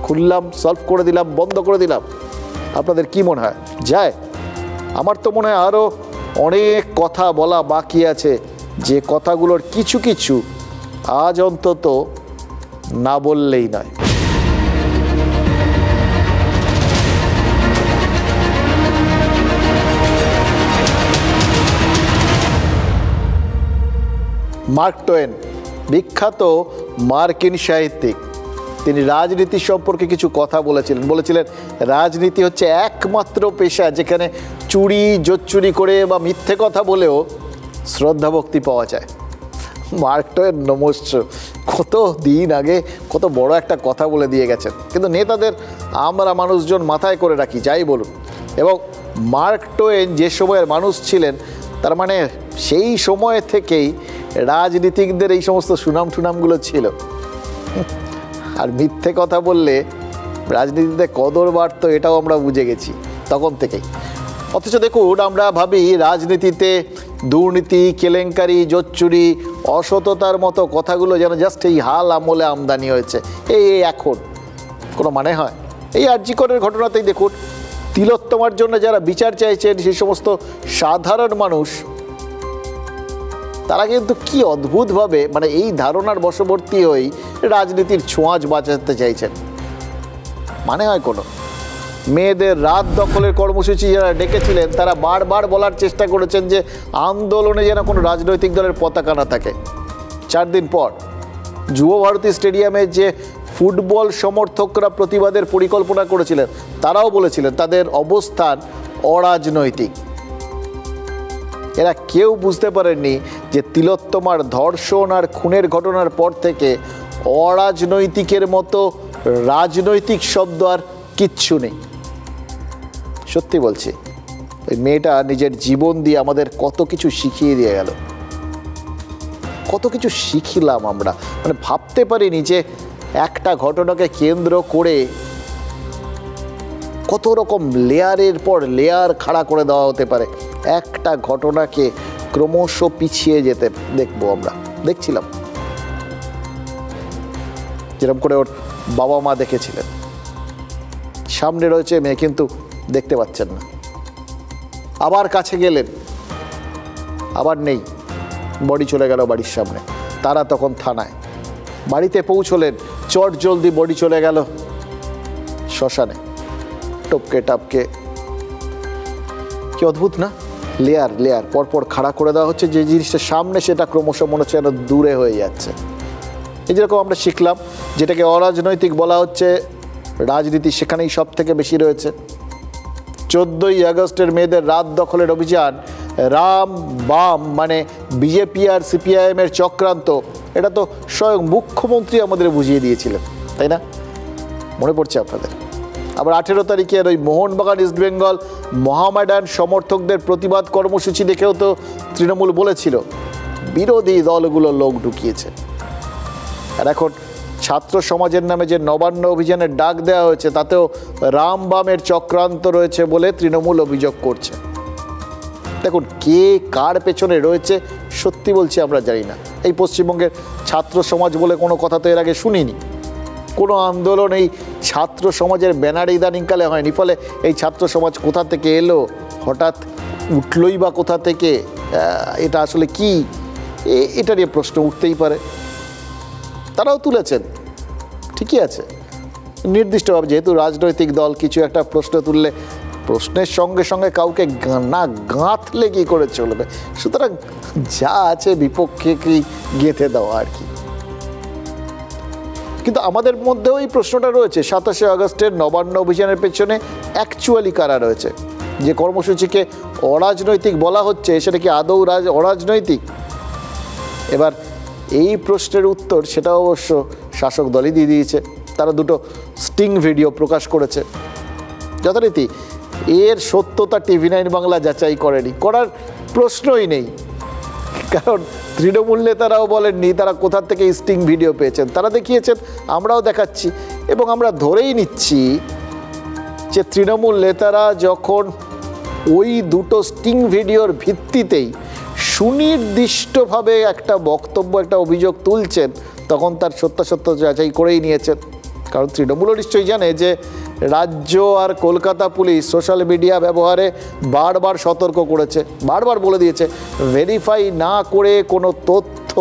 খুললাম, সলভ করে দিলাম, বন্ধ করে দিলাম। আপনাদের কি মনে হয় যায়? আমার তো মনে হয় আরও অনেক কথা বলা বাকি আছে, যে কথাগুলোর কিছু কিছু আজ অন্তত না বললেই নয়। মার্ক টোয়েন, বিখ্যাত মার্কিন সাহিত্যিক, তিনি রাজনীতি সম্পর্কে কিছু কথা বলেছিলেন রাজনীতি হচ্ছে একমাত্র পেশা যেখানে চুরি জোচ্চুরি করে বা মিথ্যে কথা বলেও শ্রদ্ধা ভক্তি পাওয়া যায়। মার্ক টোয়েন নমস্য কত দিন আগে কত বড় একটা কথা বলে দিয়ে গেছেন, কিন্তু নেতাদের আমরা মানুষজন মাথায় করে রাখি যাই বলুন। এবং মার্ক টোয়েন যে সময়ের মানুষ ছিলেন, তার মানে সেই সময় থেকেই রাজনীতিকদের এই সমস্ত সুনাম টুনামগুলো ছিল। আর মিথ্যে কথা বললে রাজনীতিতে কদর বাড়ত, এটাও আমরা বুঝে গেছি তখন থেকেই। অথচ দেখুন, আমরা ভাবি রাজনীতিতে দুর্নীতি, কেলেঙ্কারি, জোচ্চুরি, অসততার মতো কথাগুলো যেন জাস্ট এই হাল আমলে আমদানি হয়েছে, এই এখন কোনো মানে হয়? এই আরজিকরের ঘটনাতেই দেখুন, তিলোত্তমার জন্য যারা বিচার চাইছেন সেই সমস্ত সাধারণ মানুষ, তারা কিন্তু কি অদ্ভুতভাবে মানে এই ধারণার বশবর্তী হয়েই রাজনীতির ছোঁয়াচ বাঁচাতে চাইছেন। মানে হয় কোনো? মেয়েদের রাত দখলের কর্মসূচি যারা ডেকেছিলেন, তারা বারবার বলার চেষ্টা করেছেন যে আন্দোলনে যেন কোনো রাজনৈতিক দলের পতাকা না থাকে। 4 দিন পর যুব ভারতী স্টেডিয়ামে যে ফুটবল সমর্থকরা প্রতিবাদের পরিকল্পনা করেছিলেন, তারাও বলেছিলেন তাদের অবস্থান অরাজনৈতিক। এরা কেউ বুঝতে পারেননি যে তিলোত্তমার ধর্ষণ আর খুনের ঘটনার পর থেকে অরাজনৈতিকের মতো রাজনৈতিক শব্দ আর কিচ্ছু নেই। সত্যি বলছি, ওই মেয়েটা নিজের জীবন দিয়ে আমাদের কত কিছু শিখিয়ে দিয়ে গেল, কত কিছু শিখলাম আমরা। মানে ভাবতে পারিনি যে একটা ঘটনাকে কেন্দ্র করে কত রকম লেয়ারের পর লেয়ার খাড়া করে দেওয়া হতে পারে। একটা ঘটনাকে ক্রমশ পিছিয়ে যেতে দেখবো আমরা, দেখছিলাম যেরকম করে ওর বাবা মা দেখেছিলেন, সামনে রয়েছে মেয়ে কিন্তু দেখতে পাচ্ছেন না। আবার কাছে গেলেন, আবার নেই, বডি চলে গেল বাড়ির সামনে। তারা তখন থানায়, বাড়িতে পৌঁছলেন, চট জলদি বডি চলে গেল শ্মশানে, টপকে টাপকে। কি অদ্ভুত না? লেয়ার লেয়ার পরপর খাড়া করে দেওয়া হচ্ছে, যে জিনিসটা সামনে সেটা ক্রমশ মনে হচ্ছে যেন দূরে হয়ে যাচ্ছে। এই যেরকম আমরা শিখলাম যেটাকে অরাজনৈতিক বলা হচ্ছে, রাজনীতি সেখানেই সব থেকে বেশি রয়েছে। 14ই আগস্টের মেয়েদের রাত দখলের অভিযান রাম বাম মানে বিজেপি আর সিপিআইএমের চক্রান্ত, এটা তো স্বয়ং মুখ্যমন্ত্রী আমাদের বুঝিয়ে দিয়েছিলেন, তাই না? মনে পড়ছে আপনাদের? আবার 18 তারিখের ওই মোহনবাগান ইস্টবেঙ্গল মহামেডান সমর্থকদের প্রতিবাদ কর্মসূচি দেখেও তো তৃণমূল বলেছিল বিরোধী দলগুলো লোক ঢুকিয়েছে। আর এখন ছাত্র সমাজের নামে যে নবান্ন অভিযানের ডাক দেওয়া হয়েছে, তাতেও রাম বামের চক্রান্ত রয়েছে বলে তৃণমূল অভিযোগ করছে। দেখুন, কে কার পেছনে রয়েছে সত্যি বলছি আমরা জানি না। এই পশ্চিমবঙ্গের ছাত্র সমাজ বলে কোনো কথা তো এর আগে শুনিনি। কোনো আন্দোলন এই ছাত্র সমাজের ব্যানার ইদানিংকালে হয়নি, ফলে এই ছাত্র সমাজ কোথা থেকে এলো, হঠাৎ উঠলই বা কোথা থেকে, এটা আসলে কি, এটা নিয়ে প্রশ্ন উঠতেই পারে। তারাও তুলেছেন, ঠিকই আছে, নির্দিষ্টভাবে যেহেতু রাজনৈতিক দল কিছু একটা প্রশ্ন তুললে প্রশ্নের সঙ্গে সঙ্গে কাউকে না গাঁথলে কি করে চলবে, সুতরাং যা আছে বিপক্ষে কি গেঁথে দেওয়া আর কি। কিন্তু আমাদের মধ্যেও এই প্রশ্নটা রয়েছে, 27শে আগস্টের নবান্ন অভিযানের পেছনে অ্যাকচুয়ালি কারা রয়েছে? যে কর্মসূচিকে অরাজনৈতিক বলা হচ্ছে সেটা কি আদৌ অরাজনৈতিক? এবার এই প্রশ্নের উত্তর সেটা অবশ্য শাসক দলই দিয়ে দিয়েছে। তারা দুটো স্টিং ভিডিও প্রকাশ করেছে। যথারীতি এর সত্যতা TV9 বাংলা যাচাই করেনি, করার প্রশ্নই নেই, কারণ তৃণমূল নেতারাও বলেননি তারা কোথা থেকে স্টিং ভিডিও পেয়েছেন। তারা দেখিয়েছেন, আমরাও দেখাচ্ছি, এবং আমরা ধরেই নিচ্ছি যে তৃণমূল নেতারা যখন ওই দুটো স্টিং ভিডিওর ভিত্তিতেই সুনির্দিষ্টভাবে একটা বক্তব্য, একটা অভিযোগ তুলছেন, তখন তার সত্যাসত্য যাচাই করেই নিয়েছেন। কারণ তৃণমূলও নিশ্চয়ই জানে যে রাজ্য আর কলকাতা পুলিশ সোশ্যাল মিডিয়া ব্যবহারে বারবার সতর্ক করেছে, বারবার বলে দিয়েছে ভেরিফাই না করে কোনো তথ্য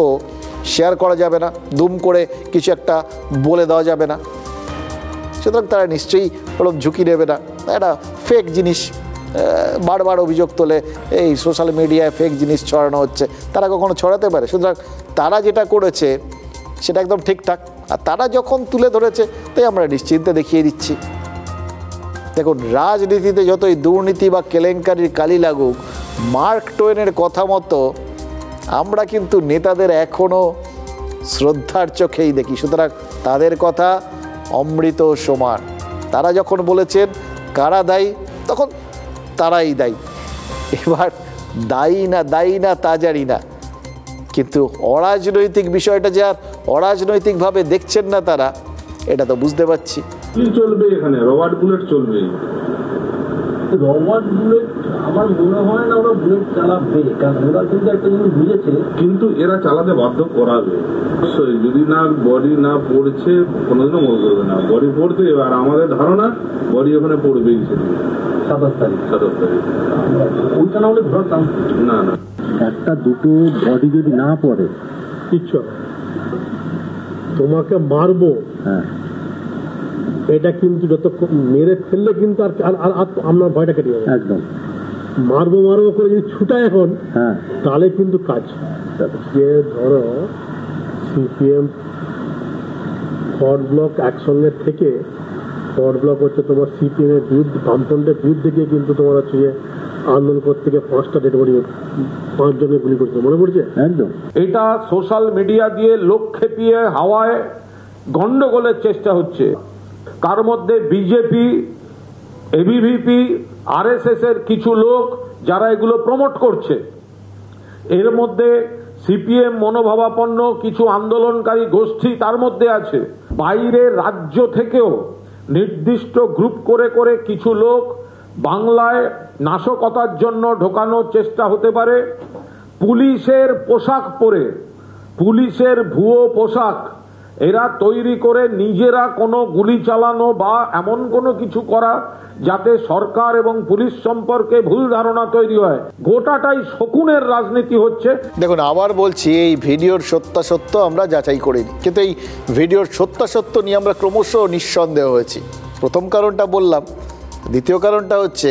শেয়ার করা যাবে না, দুম করে কিছু একটা বলে দেওয়া যাবে না। সুতরাং তারা নিশ্চয়ই কোনো ঝুঁকি নেবে না। একটা ফেক জিনিস বারবার অভিযোগ তোলে, এই সোশ্যাল মিডিয়ায় ফেক জিনিস ছড়ানো হচ্ছে, তারা কখনো ছড়াতে পারে? সুতরাং তারা যেটা করেছে সেটা একদম ঠিকঠাক, আর তারা যখন তুলে ধরেছে তাই আমরা নিশ্চিন্তে দেখিয়ে দিচ্ছি। দেখুন, রাজনীতিতে যতই দুর্নীতি বা কেলেঙ্কারির কালি লাগুক, মার্ক টোয়েনের কথা মতো আমরা কিন্তু নেতাদের এখনও শ্রদ্ধার চোখেই দেখি। সুতরাং তাদের কথা অমৃত সমান। তারা যখন বলেছেন কারা দায়ী, তখন তারাই দায়ী। এবার দায়ী না তা জানি না, কিন্তু অরাজনৈতিক বিষয়টা যে আর অরাজনৈতিকভাবে দেখছেন না তারা, এটা তো বুঝতে পারছি। চলবে এখানে রবার্ট বুলেট চলবে, রবার্ট বুলেট আমার মনে হয় না ওরা বুলেট চালাবে, কারণ ওরা কিন্তু একটা জিনিস বুঝেছে, কিন্তু এরা চালাতে বাধ্য করাবে অবশ্যই। যদি না বডি না পড়ছে কোনোদিনও মনে করবে না বডি পড়তে, আর আমাদের ধারণা বডি ওখানে পড়বেই, 27 তারিখ ওইটা না হলে ধরতাম না। একটা দুটো বডি যদি না পড়ে কিচ্ছু, তোমাকে মারবো, হ্যাঁ, এটা কিন্তু যত মেরে ফেললে কিন্তু আর আমরা ভয়টা কেটে যাবে। একদম মারবো করে যদি ছুটা এখন, হ্যাঁ, তাহলে কিন্তু কাজ। যে ধরো সিপিএম ফরওয়ার্ড ব্লক একসঙ্গে থেকে, ফরওয়ার্ড ব্লক হচ্ছে তোমার সিপিএম এর বিরুদ্ধে, বামফ্রন্টের বিরুদ্ধে গিয়ে কিন্তু তোমার হচ্ছে যে আন্দোলন করতে গিয়ে 5টা ডেড বডি, 5 জনের গুলি করছে, মনে পড়ছে? একদম। এটা সোশ্যাল মিডিয়া দিয়ে লোক খেপিয়ে হাওয়ায় গন্ডগোলের চেষ্টা হচ্ছে। তার মধ্যে বিজেপি, এবিভিপি, আরএসএস এর কিছু লোক যারা এগুলো প্রমোট করছে, এর মধ্যে সিপিএম মনোভাবাপন্ন কিছু আন্দোলনকারী গোষ্ঠী তার মধ্যে আছে। বাইরে রাজ্য থেকেও নির্দিষ্ট গ্রুপ করে করে কিছু লোক বাংলায় নাশকতার জন্য ঢোকানোর চেষ্টা হতে পারে। পুলিশের পোশাক পরে, পুলিশের ভুয়ো পোশাক এরা তৈরি করে নিজেরা কোনো গুলি চালানো বা এমন কোনো কিছু করা যাতে সরকার এবং পুলিশ সম্পর্কে ভুল ধারণা তৈরি হয়। গোটাটাই শকুনের রাজনীতি হচ্ছে। দেখুন, আবার বলছি, এই ভিডিওর সত্যাসত্য আমরা যাচাই করিনি, কিন্তু এই ভিডিওর সত্যাসত্য নিয়ে আমরা ক্রমশ নিঃসন্দেহ হয়েছি। প্রথম কারণটা বললাম, দ্বিতীয় কারণটা হচ্ছে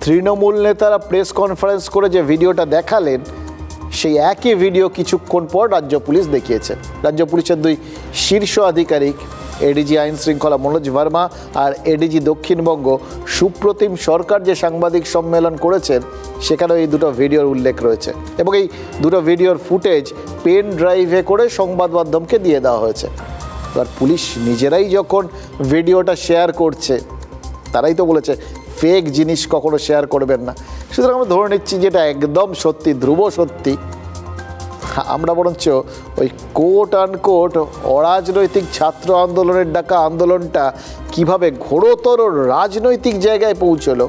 তৃণমূল নেতারা প্রেস কনফারেন্স করে যে ভিডিওটা দেখালেন, সেই একই ভিডিও কিছুক্ষণ পর রাজ্য পুলিশ দেখিয়েছে। রাজ্য পুলিশের 2 শীর্ষ আধিকারিক, এডিজি আইন শৃঙ্খলা মনোজ ভার্মা আর এডিজি দক্ষিণবঙ্গ সুপ্রতিম সরকার যে সাংবাদিক সম্মেলন করেছেন, সেখানেও এই দুটো ভিডিওর উল্লেখ রয়েছে, এবং এই দুটো ভিডিওর ফুটেজ পেন ড্রাইভে করে সংবাদ মাধ্যমকে দিয়ে দেওয়া হয়েছে। এবার পুলিশ নিজেরাই যখন ভিডিওটা শেয়ার করছে, তারাই তো বলেছে ফেক জিনিস কখনো শেয়ার করবেন না। সুতরাং আমরা ধরে নিচ্ছি যেটা একদম সত্যি, ধ্রুব সত্যি। আমরা বরঞ্চ ওই কোট আনকোট অরাজনৈতিক ছাত্র আন্দোলনের ডাকা আন্দোলনটা কিভাবে ঘোরতর রাজনৈতিক জায়গায় পৌঁছলো,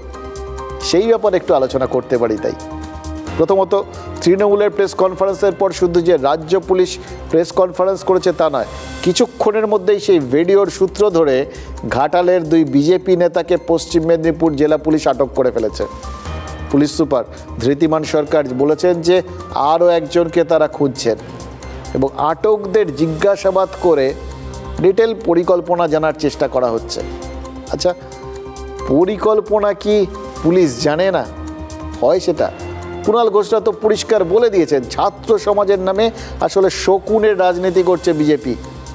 সেই ব্যাপারে একটু আলোচনা করতে পারি। তাই প্রথমত, তৃণমূলের প্রেস কনফারেন্সের পর শুধু যে রাজ্য পুলিশ প্রেস কনফারেন্স করেছে তা নয়, কিছুক্ষণের মধ্যেই সেই ভিডিওর সূত্র ধরে ঘাটালের 2 বিজেপি নেতাকে পশ্চিম মেদিনীপুর জেলা পুলিশ আটক করে ফেলেছে। পুলিশ সুপার ধৃতিমান সরকার বলেছেন যে আরও একজনকে তারা খুঁজছেন এবং আটকদের জিজ্ঞাসাবাদ করে ডিটেল পরিকল্পনা জানার চেষ্টা করা হচ্ছে। আচ্ছা, পরিকল্পনা কি পুলিশ জানে না? হয় সেটা? কুণাল ঘোষরা তো পরিষ্কার বলে দিয়েছেন ছাত্র সমাজের নামে আসলে শকুনের রাজনীতি করছে বিজেপি।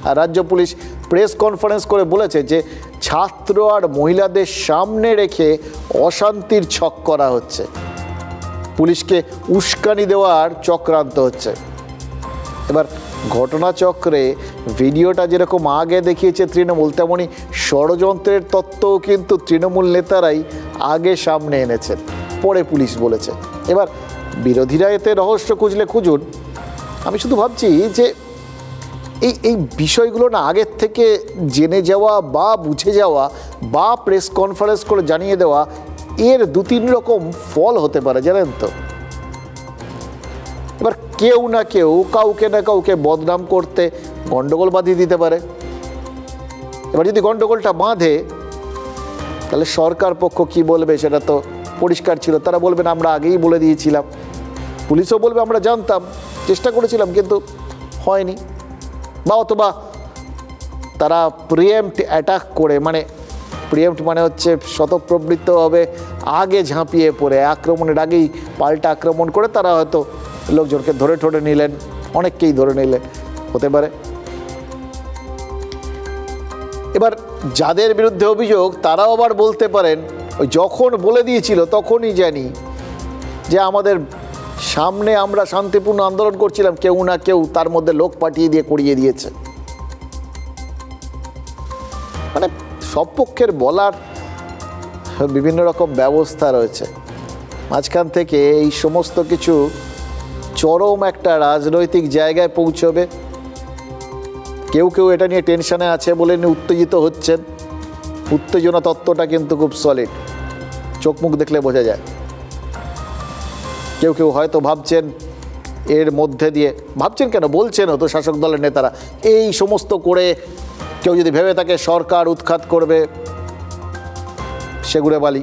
আর রাজ্য পুলিশ প্রেস কনফারেন্স করে বলেছে যে ছাত্র আর মহিলাদের সামনে রেখে অশান্তির ছক করা হচ্ছে, পুলিশকে উস্কানি দেওয়ার চক্রান্ত হচ্ছে। এবার ঘটনাচক্রে ভিডিওটা যেরকম আগে দেখিয়েছে তৃণমূল, তেমনি ষড়যন্ত্রের তত্ত্বও কিন্তু তৃণমূল নেতারাই আগে সামনে এনেছেন, পরে পুলিশ বলেছে। এবার বিরোধীরা এতে রহস্য খুঁজলে খুঁজুন। আমি শুধু ভাবছি যে এই বিষয়গুলো না আগের থেকে জেনে যাওয়া বা বুঝে যাওয়া বা প্রেস কনফারেন্স করে জানিয়ে দেওয়া, এর 2-3 রকম ফল হতে পারে, জানেন তো। এবার কেউ না কেউ কাউকে না কাউকে বদনাম করতে গন্ডগোল বাঁধিয়ে দিতে পারে। এবার যদি গন্ডগোলটা বাঁধে, তাহলে সরকার পক্ষ কি বলবে সেটা তো পরিষ্কার ছিল। তারা বলবেন আমরা আগেই বলে দিয়েছিলাম, পুলিশও বলবে আমরা জানতাম, চেষ্টা করেছিলাম কিন্তু হয়নি। বা অথবা তারা প্রিএম্প্ট অ্যাটাক করে, মানে প্রিএম্প্ট মানে হচ্ছে স্বতঃপ্রবৃত্তভাবে আগে ঝাঁপিয়ে পড়ে আক্রমণের আগেই পাল্টা আক্রমণ করে তারা হয়তো লোকজনকে ধরে নিলেন, অনেককেই ধরে নিলেন, হতে পারে। এবার যাদের বিরুদ্ধে অভিযোগ তারাও আবার বলতে পারেন ওই যখন বলে দিয়েছিল তখনই জানি যে আমাদের সামনে আমরা শান্তিপূর্ণ আন্দোলন করছিলাম, কেউ না কেউ তার মধ্যে লোক পাঠিয়ে দিয়ে করিয়ে দিয়েছে। মানে সব পক্ষের বলার বিভিন্ন রকম ব্যবস্থা রয়েছে। মাঝখান থেকে এই সমস্ত কিছু চরম একটা রাজনৈতিক জায়গায় পৌঁছবে। কেউ কেউ এটা নিয়ে টেনশনে আছে বলে উত্তেজিত হচ্ছেন। উত্তেজনা তত্ত্বটা কিন্তু খুব সলিড, চোখ মুখ দেখলে বোঝা যায়। কেউ কেউ হয়তো ভাবছেন এর মধ্যে দিয়ে, ভাবছেন কেন, বলছেনও তো শাসক দলের নেতারা, এই সমস্ত করে কেউ যদি ভেবে থাকে সরকার উৎখাত করবে সেগুড়ে বালি,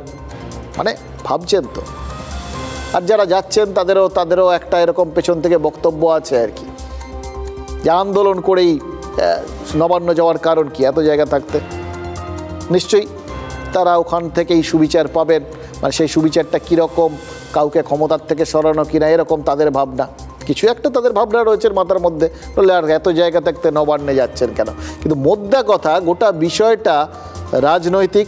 মানে ভাবছেন তো। আর যারা যাচ্ছেন তাদেরও একটা এরকম পেছন থেকে বক্তব্য আছে আর কি, যে আন্দোলন করেই নবান্ন যাওয়ার কারণ কি এত জায়গা থাকতে। নিশ্চয়ই তারা ওখান থেকেই সুবিচার পাবেন, মানে সেই সুবিচারটা কীরকম, কাউকে ক্ষমতার থেকে সরানো কিনা, এরকম তাদের ভাবনা, কিছু একটা তাদের ভাবনা রয়েছে মাথার মধ্যে। বললে আর এত জায়গা থাকতে নবান্নে যাচ্ছেন কেন? কিন্তু মোদ্দা কথা, গোটা বিষয়টা রাজনৈতিক।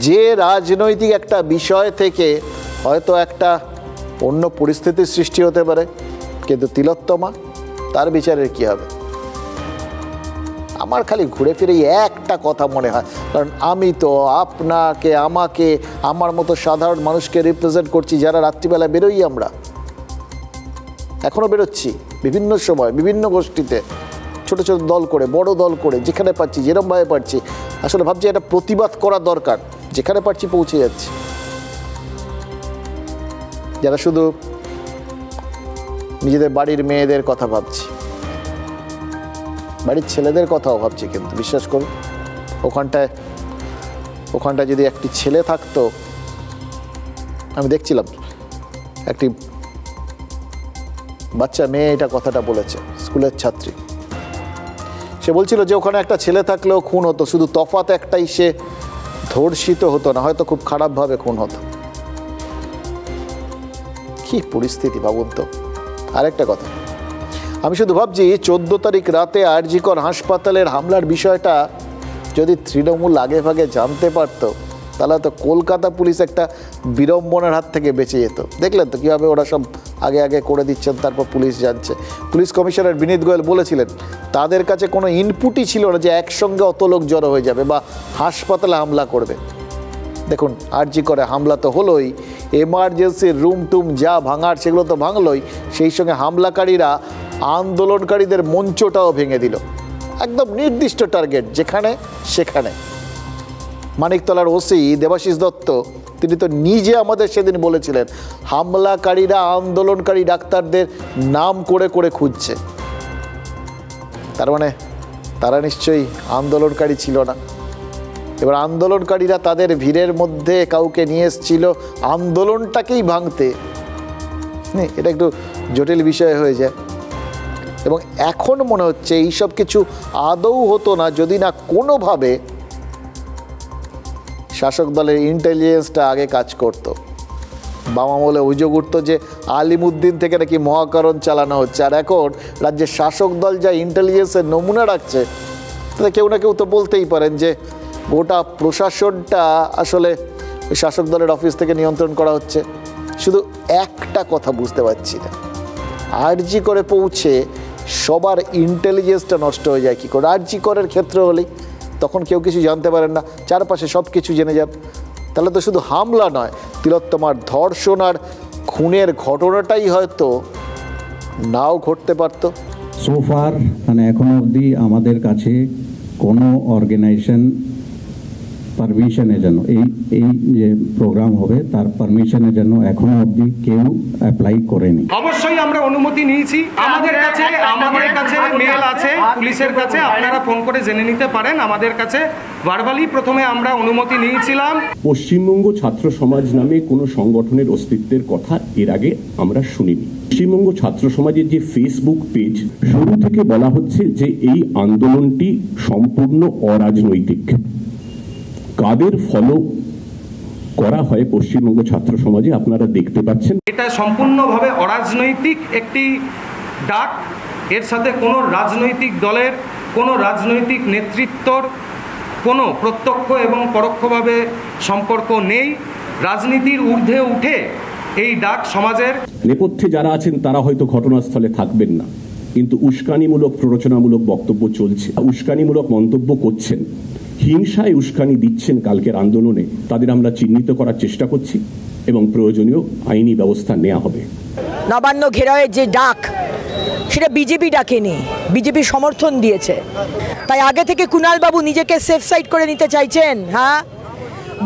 যে রাজনৈতিক একটা বিষয় থেকে হয়তো একটা অন্য পরিস্থিতির সৃষ্টি হতে পারে, কিন্তু তিলোত্তমা তার বিচারের কী হবে? আমার খালি ঘুরে ফিরে একটা কথা মনে হয়, কারণ আমি তো আপনাকে, আমাকে, আমার মতো সাধারণ মানুষকে রিপ্রেজেন্ট করছি, যারা রাত্রিবেলা বেরোই, আমরা এখনও বেরোচ্ছি বিভিন্ন সময় বিভিন্ন গোষ্ঠীতে, ছোট ছোট দল করে, বড় দল করে, যেখানে পাচ্ছি যেরমভাবে পাচ্ছি। আসলে ভাবছি এটা প্রতিবাদ করা দরকার, যেখানে পাচ্ছি পৌঁছে যাচ্ছি। যারা শুধু নিজেদের বাড়ির মেয়েদের কথা ভাবছি, বাড়ির ছেলেদের কথাও ভাবছি, কিন্তু বিশ্বাস করুন ওখানটায় যদি একটি ছেলে থাকতো, আমি দেখছিলাম একটি বাচ্চা মেয়ে এটা কথাটা বলেছে, স্কুলের ছাত্রী। সে বলছিল যে ওখানে একটা ছেলে থাকলেও খুন হতো, শুধু তফাৎ একটাই, সে ধর্ষিত হতো না, হয়তো খুব খারাপভাবে খুন হতো। কি পরিস্থিতি ভাবুন তো। আরেকটা কথা, আমি শুধু ভাবছি 14 তারিখ রাতে RG কর হাসপাতালের হামলার বিষয়টা যদি তৃণমূল আগে ভাগে জানতে পারত, তাহলে তো কলকাতা পুলিশ একটা বিড়ম্বনার হাত থেকে বেঁচে যেত। দেখলেন তো কীভাবে ওরা সব আগে আগে করে দিচ্ছেন, তারপর পুলিশ জানছে। পুলিশ কমিশনার বিনীত গোয়েল বলেছিলেন তাদের কাছে কোনো ইনপুটই ছিল না যে একসঙ্গে অত লোক জড়ো হয়ে যাবে বা হাসপাতালে হামলা করবে। দেখুন RG করে হামলা তো হলোই, এমার্জেন্সির রুম টুম যা ভাঙার সেগুলো তো ভাঙলই, সেই সঙ্গে হামলাকারীরা আন্দোলনকারীদের মঞ্চটাও ভেঙে দিল। একদম নির্দিষ্ট টার্গেট, যেখানে সেখানে। মানিকতলার ওসি দেবাশিস দত্ত তিনি তো নিজে আমাদের সেদিন বলেছিলেন হামলাকারীরা আন্দোলনকারী ডাক্তারদের নাম করে করে খুঁজছে। তার মানে তারা নিশ্চয়ই আন্দোলনকারী ছিল না। এবার আন্দোলনকারীরা তাদের ভিড়ের মধ্যে কাউকে নিয়ে এসেছিল আন্দোলনটাকেই ভাঙতে। এটা একটু জটিল বিষয় হয়ে যায়। এবং এখন মনে হচ্ছে এইসব কিছু আদৌ হতো না যদি না কোনোভাবে শাসক দলের ইন্টেলিজেন্সটা আগে কাজ করতো। বাম আমলে অভিযোগ উঠতো যে আলিমুদ্দিন থেকে নাকি মহাকরণ চালানো হচ্ছে, আর এখন রাজ্যের শাসক দল যা ইন্টেলিজেন্সের নমুনা রাখছে তাতে কেউ না কেউ তো বলতেই পারেন যে গোটা প্রশাসনটা আসলে ওই শাসক দলের অফিস থেকে নিয়ন্ত্রণ করা হচ্ছে। শুধু একটা কথা বুঝতে পারছি না, আরজি করে পৌঁছে সবার ইন্টেলিজেন্সটা নষ্ট হয়ে যায় কী করে? আরজি করের ক্ষেত্রে হলেই তখন কেউ কিছু জানতে পারেন না, চারপাশে সব কিছু জেনে যান। তাহলে তো শুধু হামলা নয়, তিলোত্তমার ধর্ষণ আর খুনের ঘটনাটাই হয়তো নাও ঘটতে পারতো। সোফার মানে এখনো অবধি আমাদের কাছে কোনো অর্গানাইজেশন পারমিশনের জন্য এই যে প্রোগ্রাম হবে তার পারমিশনের জন্য এখনো অবধি কেউ অ্যাপ্লাই করেনি। অবশ্যই আমরা অনুমতি নিয়েছি, আমাদের কাছে মেল আছে পুলিশের কাছে, আপনারা ফোন করে জেনে নিতে পারেন। আমাদের কাছে ভার্বালি প্রথমে আমরা অনুমতি নিয়েছিলাম। পশ্চিমবঙ্গ ছাত্র সমাজ নামে কোনো সংগঠনের অস্তিত্বের কথা এর আগে আমরা শুনিনি। পশ্চিমবঙ্গ ছাত্র সমাজের যে ফেসবুক পেজ, শুরু থেকে বলা হচ্ছে যে এই আন্দোলনটি সম্পূর্ণ অরাজনৈতিক। কাদের ফলো করা হয় পশ্চিমবঙ্গ ছাত্র সমাজে আপনারা দেখতে পাচ্ছেন। এটা সম্পূর্ণভাবে অরাজনৈতিক একটি ডাক, এর সাথে কোনো রাজনৈতিক দলের কোনো রাজনৈতিক নেতৃত্বর কোনো প্রত্যক্ষ এবং পরোক্ষভাবে সম্পর্ক নেই। রাজনীতির ঊর্ধ্বে উঠে এই ডাক সমাজের নেপথ্যে যারা আছেন তারা হয়তো ঘটনাস্থলে থাকবেন না, কিন্তু উস্কানিমূলক প্ররোচনামূলক বক্তব্য চলছে, উস্কানিমূলক মন্তব্য করছেন, হিংসায় উস্কানি দিচ্ছেন কালকের আন্দোলনে, তাদের আমরা চিহ্নিত করার চেষ্টা করছি এবং প্রয়োজনীয় আইনি ব্যবস্থা নেওয়া হবে। নবান্ন ঘেরাওয়ের যে ডাক, সেটা বিজেপি ডাকেনি, বিজেপি সমর্থন দিয়েছে। তাই আগে থেকে কুণালবাবু নিজেকে সেফ সাইড করে নিতে চাইছেন। হ্যাঁ,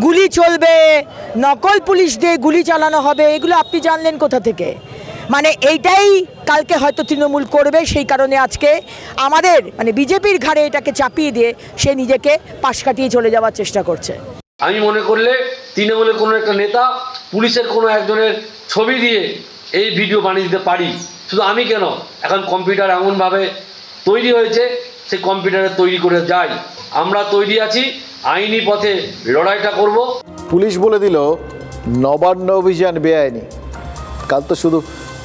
গুলি চলবে, নকল পুলিশ দিয়ে গুলি চালানো হবে, এগুলো আপনি জানলেন কোথা থেকে? মানে এইটাই কালকে হয়তো তৃণমূল করবে, সেই কারণে আজকে আমাদের মানে বিজেপির ঘাড়ে এটাকে চাপিয়ে দিয়ে সে নিজেকে পাশ কাটিয়ে চলে যাওয়ার চেষ্টা করছে। আমি মনে করলে তৃণমূলের কোনো একটা নেতা পুলিশের কোনো একজনের ছবি দিয়ে এই ভিডিও বানিয়ে দিতে পারি। শুধু আমি কেন, এখন কম্পিউটার এমনভাবে তৈরি হয়েছে, সেই কম্পিউটারে তৈরি করে যাই। আমরা তৈরি আছি, আইনি পথে লড়াইটা করব। পুলিশ বলে দিল নবান্ন অভিযান বেআইনি। কাল তো শুধু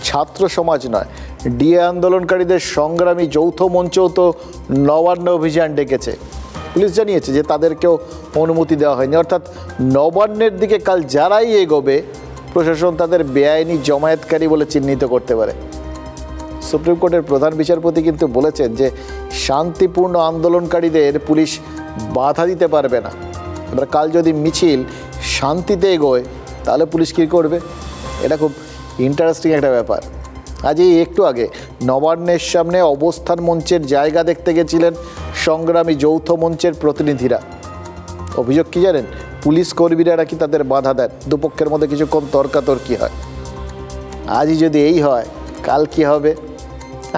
ছাত্র সমাজ নয়, ডিএ আন্দোলনকারীদের সংগ্রামী যৌথ মঞ্চও তো নবান্ন অভিযান ডেকেছে। পুলিশ জানিয়েছে যে তাদেরকেও অনুমতি দেওয়া হয়নি, অর্থাৎ নবান্নের দিকে কাল যারাই এগোবে প্রশাসন তাদের বেআইনি জমায়েতকারী বলে চিহ্নিত করতে পারে। সুপ্রিম কোর্টের প্রধান বিচারপতি কিন্তু বলেছেন যে শান্তিপূর্ণ আন্দোলনকারীদের পুলিশ বাধা দিতে পারবে না। এবার কাল যদি মিছিল শান্তিতে এগোয় তাহলে পুলিশ কী করবে? এটা খুব ইন্টারেস্টিং একটা ব্যাপার। আজ এই একটু আগে নবান্নের সামনে অবস্থান মঞ্চের জায়গা দেখতে গেছিলেন সংগ্রামী যৌথ মঞ্চের প্রতিনিধিরা। অভিযোগ কি জানেন? পুলিশ কর্মীরা নাকি তাদের বাধা দেন, দুপক্ষের মধ্যে কিছুক্ষণ তর্কাতর্কি হয়। আজই যদি এই হয়, কাল কি হবে?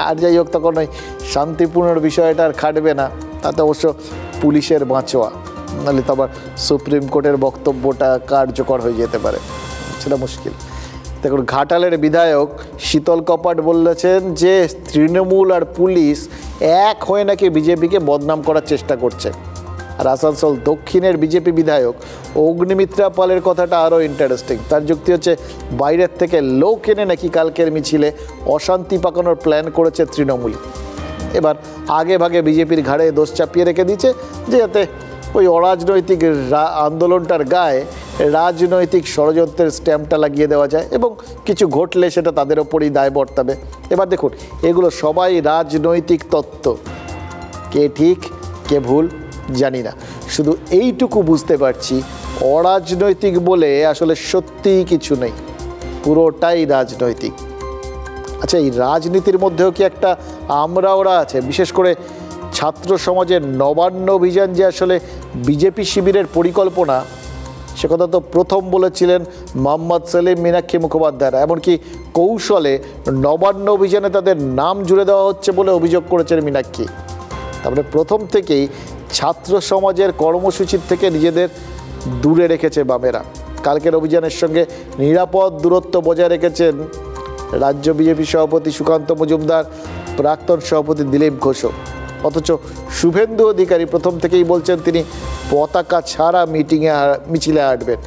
আর যাই হোক, তখন ওই শান্তিপূর্ণ বিষয়টা আর খাটবে না, তাতে অবশ্য পুলিশের বাঁচোয়া, নাহলে তো আবার সুপ্রিম কোর্টের বক্তব্যটা কার্যকর হয়ে যেতে পারে, সেটা মুশকিল। দেখুন, ঘাটালের বিধায়ক শীতল কপাট বলেছেন যে তৃণমূল আর পুলিশ এক হয়ে নাকি বিজেপিকে বদনাম করার চেষ্টা করছে। আর আসানসোল দক্ষিণের বিজেপি বিধায়ক অগ্নিমিত্রা পালের কথাটা আরও ইন্টারেস্টিং। তার যুক্তি হচ্ছে বাইরের থেকে লোক এনে নাকি কালকের মিছিলে অশান্তি পাকানোর প্ল্যান করেছে তৃণমূল। এবার আগে ভাগে বিজেপির ঘাড়ে দোষ চাপিয়ে রেখে দিচ্ছে যে যাতে ওই অরাজনৈতিক আন্দোলনটার গায়ে রাজনৈতিক ষড়যন্ত্রের স্ট্যাম্পটা লাগিয়ে দেওয়া যায় এবং কিছু ঘটলে সেটা তাদের ওপরই দায় বর্তাবে। এবার দেখুন, এগুলো সবাই রাজনৈতিক তত্ত্ব, কে ঠিক কে ভুল জানি না, শুধু এইটুকু বুঝতে পারছি অরাজনৈতিক বলে আসলে সত্যিই কিছু নেই, পুরোটাই রাজনৈতিক। আচ্ছা, এই রাজনীতির মধ্যেও কি একটা আমরা ওরা আছে? বিশেষ করে ছাত্র সমাজের নবান্ন অভিযান যে আসলে বিজেপি শিবিরের পরিকল্পনা, সে কথা তো প্রথম বলেছিলেন মোহাম্মদ সেলিম, মীনাক্ষী মুখোপাধ্যায়রা। এমনকি কৌশলে নবান্ন অভিযানে তাদের নাম জুড়ে দেওয়া হচ্ছে বলে অভিযোগ করেছেন মীনাক্ষী। তারপরে প্রথম থেকেই ছাত্র সমাজের কর্মসূচির থেকে নিজেদের দূরে রেখেছে বামেরা। কালকের অভিযানের সঙ্গে নিরাপদ দূরত্ব বজায় রেখেছেন রাজ্য বিজেপি সভাপতি সুকান্ত মজুমদার, প্রাক্তন সভাপতি দিলীপ ঘোষও। অথচ শুভেন্দু অধিকারী প্রথম থেকেই বলছেন তিনি পতাকা ছাড়া মিছিলে হাঁটবেন।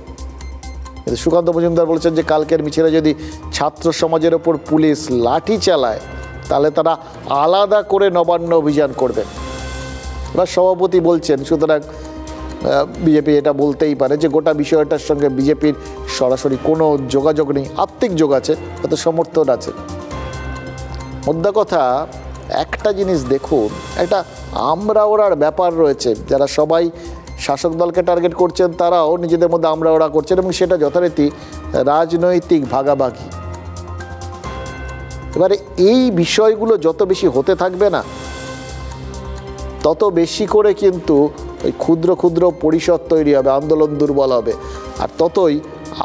কিন্তু সুকান্ত মজুমদার বলছেন যে কালকের মিছিলে যদি ছাত্র সমাজের ওপর পুলিশ লাঠি চালায় তাহলে তারা আলাদা করে নবান্ন অভিযান করবেন। এবার সভাপতি বলছেন, সুতরাং বিজেপি এটা বলতেই পারে যে গোটা বিষয়টার সঙ্গে বিজেপির সরাসরি কোনো যোগাযোগ নেই, আত্মিক যোগ আছে, তাতে সমর্থন আছে। মোদ্দা কথা, একটা জিনিস দেখুন, একটা আমরা ওরার ব্যাপার রয়েছে। যারা সবাই শাসক দলকে টার্গেট করছেন তারাও নিজেদের মধ্যে আমরা ওরা করছেন, এবং সেটা যথারীতি রাজনৈতিক ভাগাভাগি। এবারে এই বিষয়গুলো যত বেশি হতে থাকবে না, তত বেশি করে কিন্তু ওই ক্ষুদ্র ক্ষুদ্র পরিষদ তৈরি হবে, আন্দোলন দুর্বল হবে, আর ততই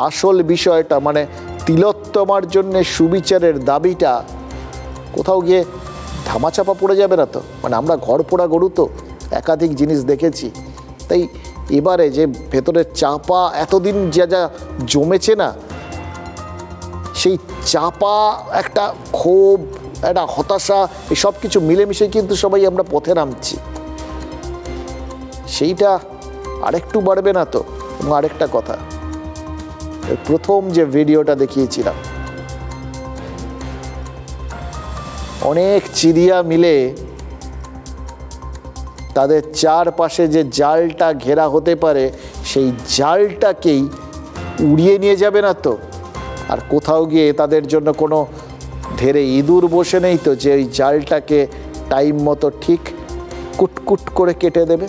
আসল বিষয়টা মানে তিলোত্তমার জন্যে সুবিচারের দাবিটা কোথাও গিয়ে ধামাচাপা পড়ে যাবে না তো। মানে আমরা ঘর পোড়া গরু তো একাধিক জিনিস দেখেছি। তাই এবারে যে ভেতরের চাপা এতদিন যা যা জমেছে না, সেই চাপা একটা ক্ষোভ, একটা হতাশা, এই সব কিছু মিলেমিশে কিন্তু সবাই আমরা পথে নামছি। সেইটা আরেকটু বাড়বে না তো। এবং আরেকটা কথা, প্রথম যে ভিডিওটা দেখিয়েছিলাম, অনেক চিড়িয়া মিলে তাদের চারপাশে যে জালটা ঘেরা হতে পারে সেই জালটাকেই উড়িয়ে নিয়ে যাবে না তো। আর কোথাও গিয়ে তাদের জন্য কোনো ধেরে ইঁদুর বসে নেই তো যে ওই জালটাকে টাইম মতো ঠিক কুটকুট করে কেটে দেবে।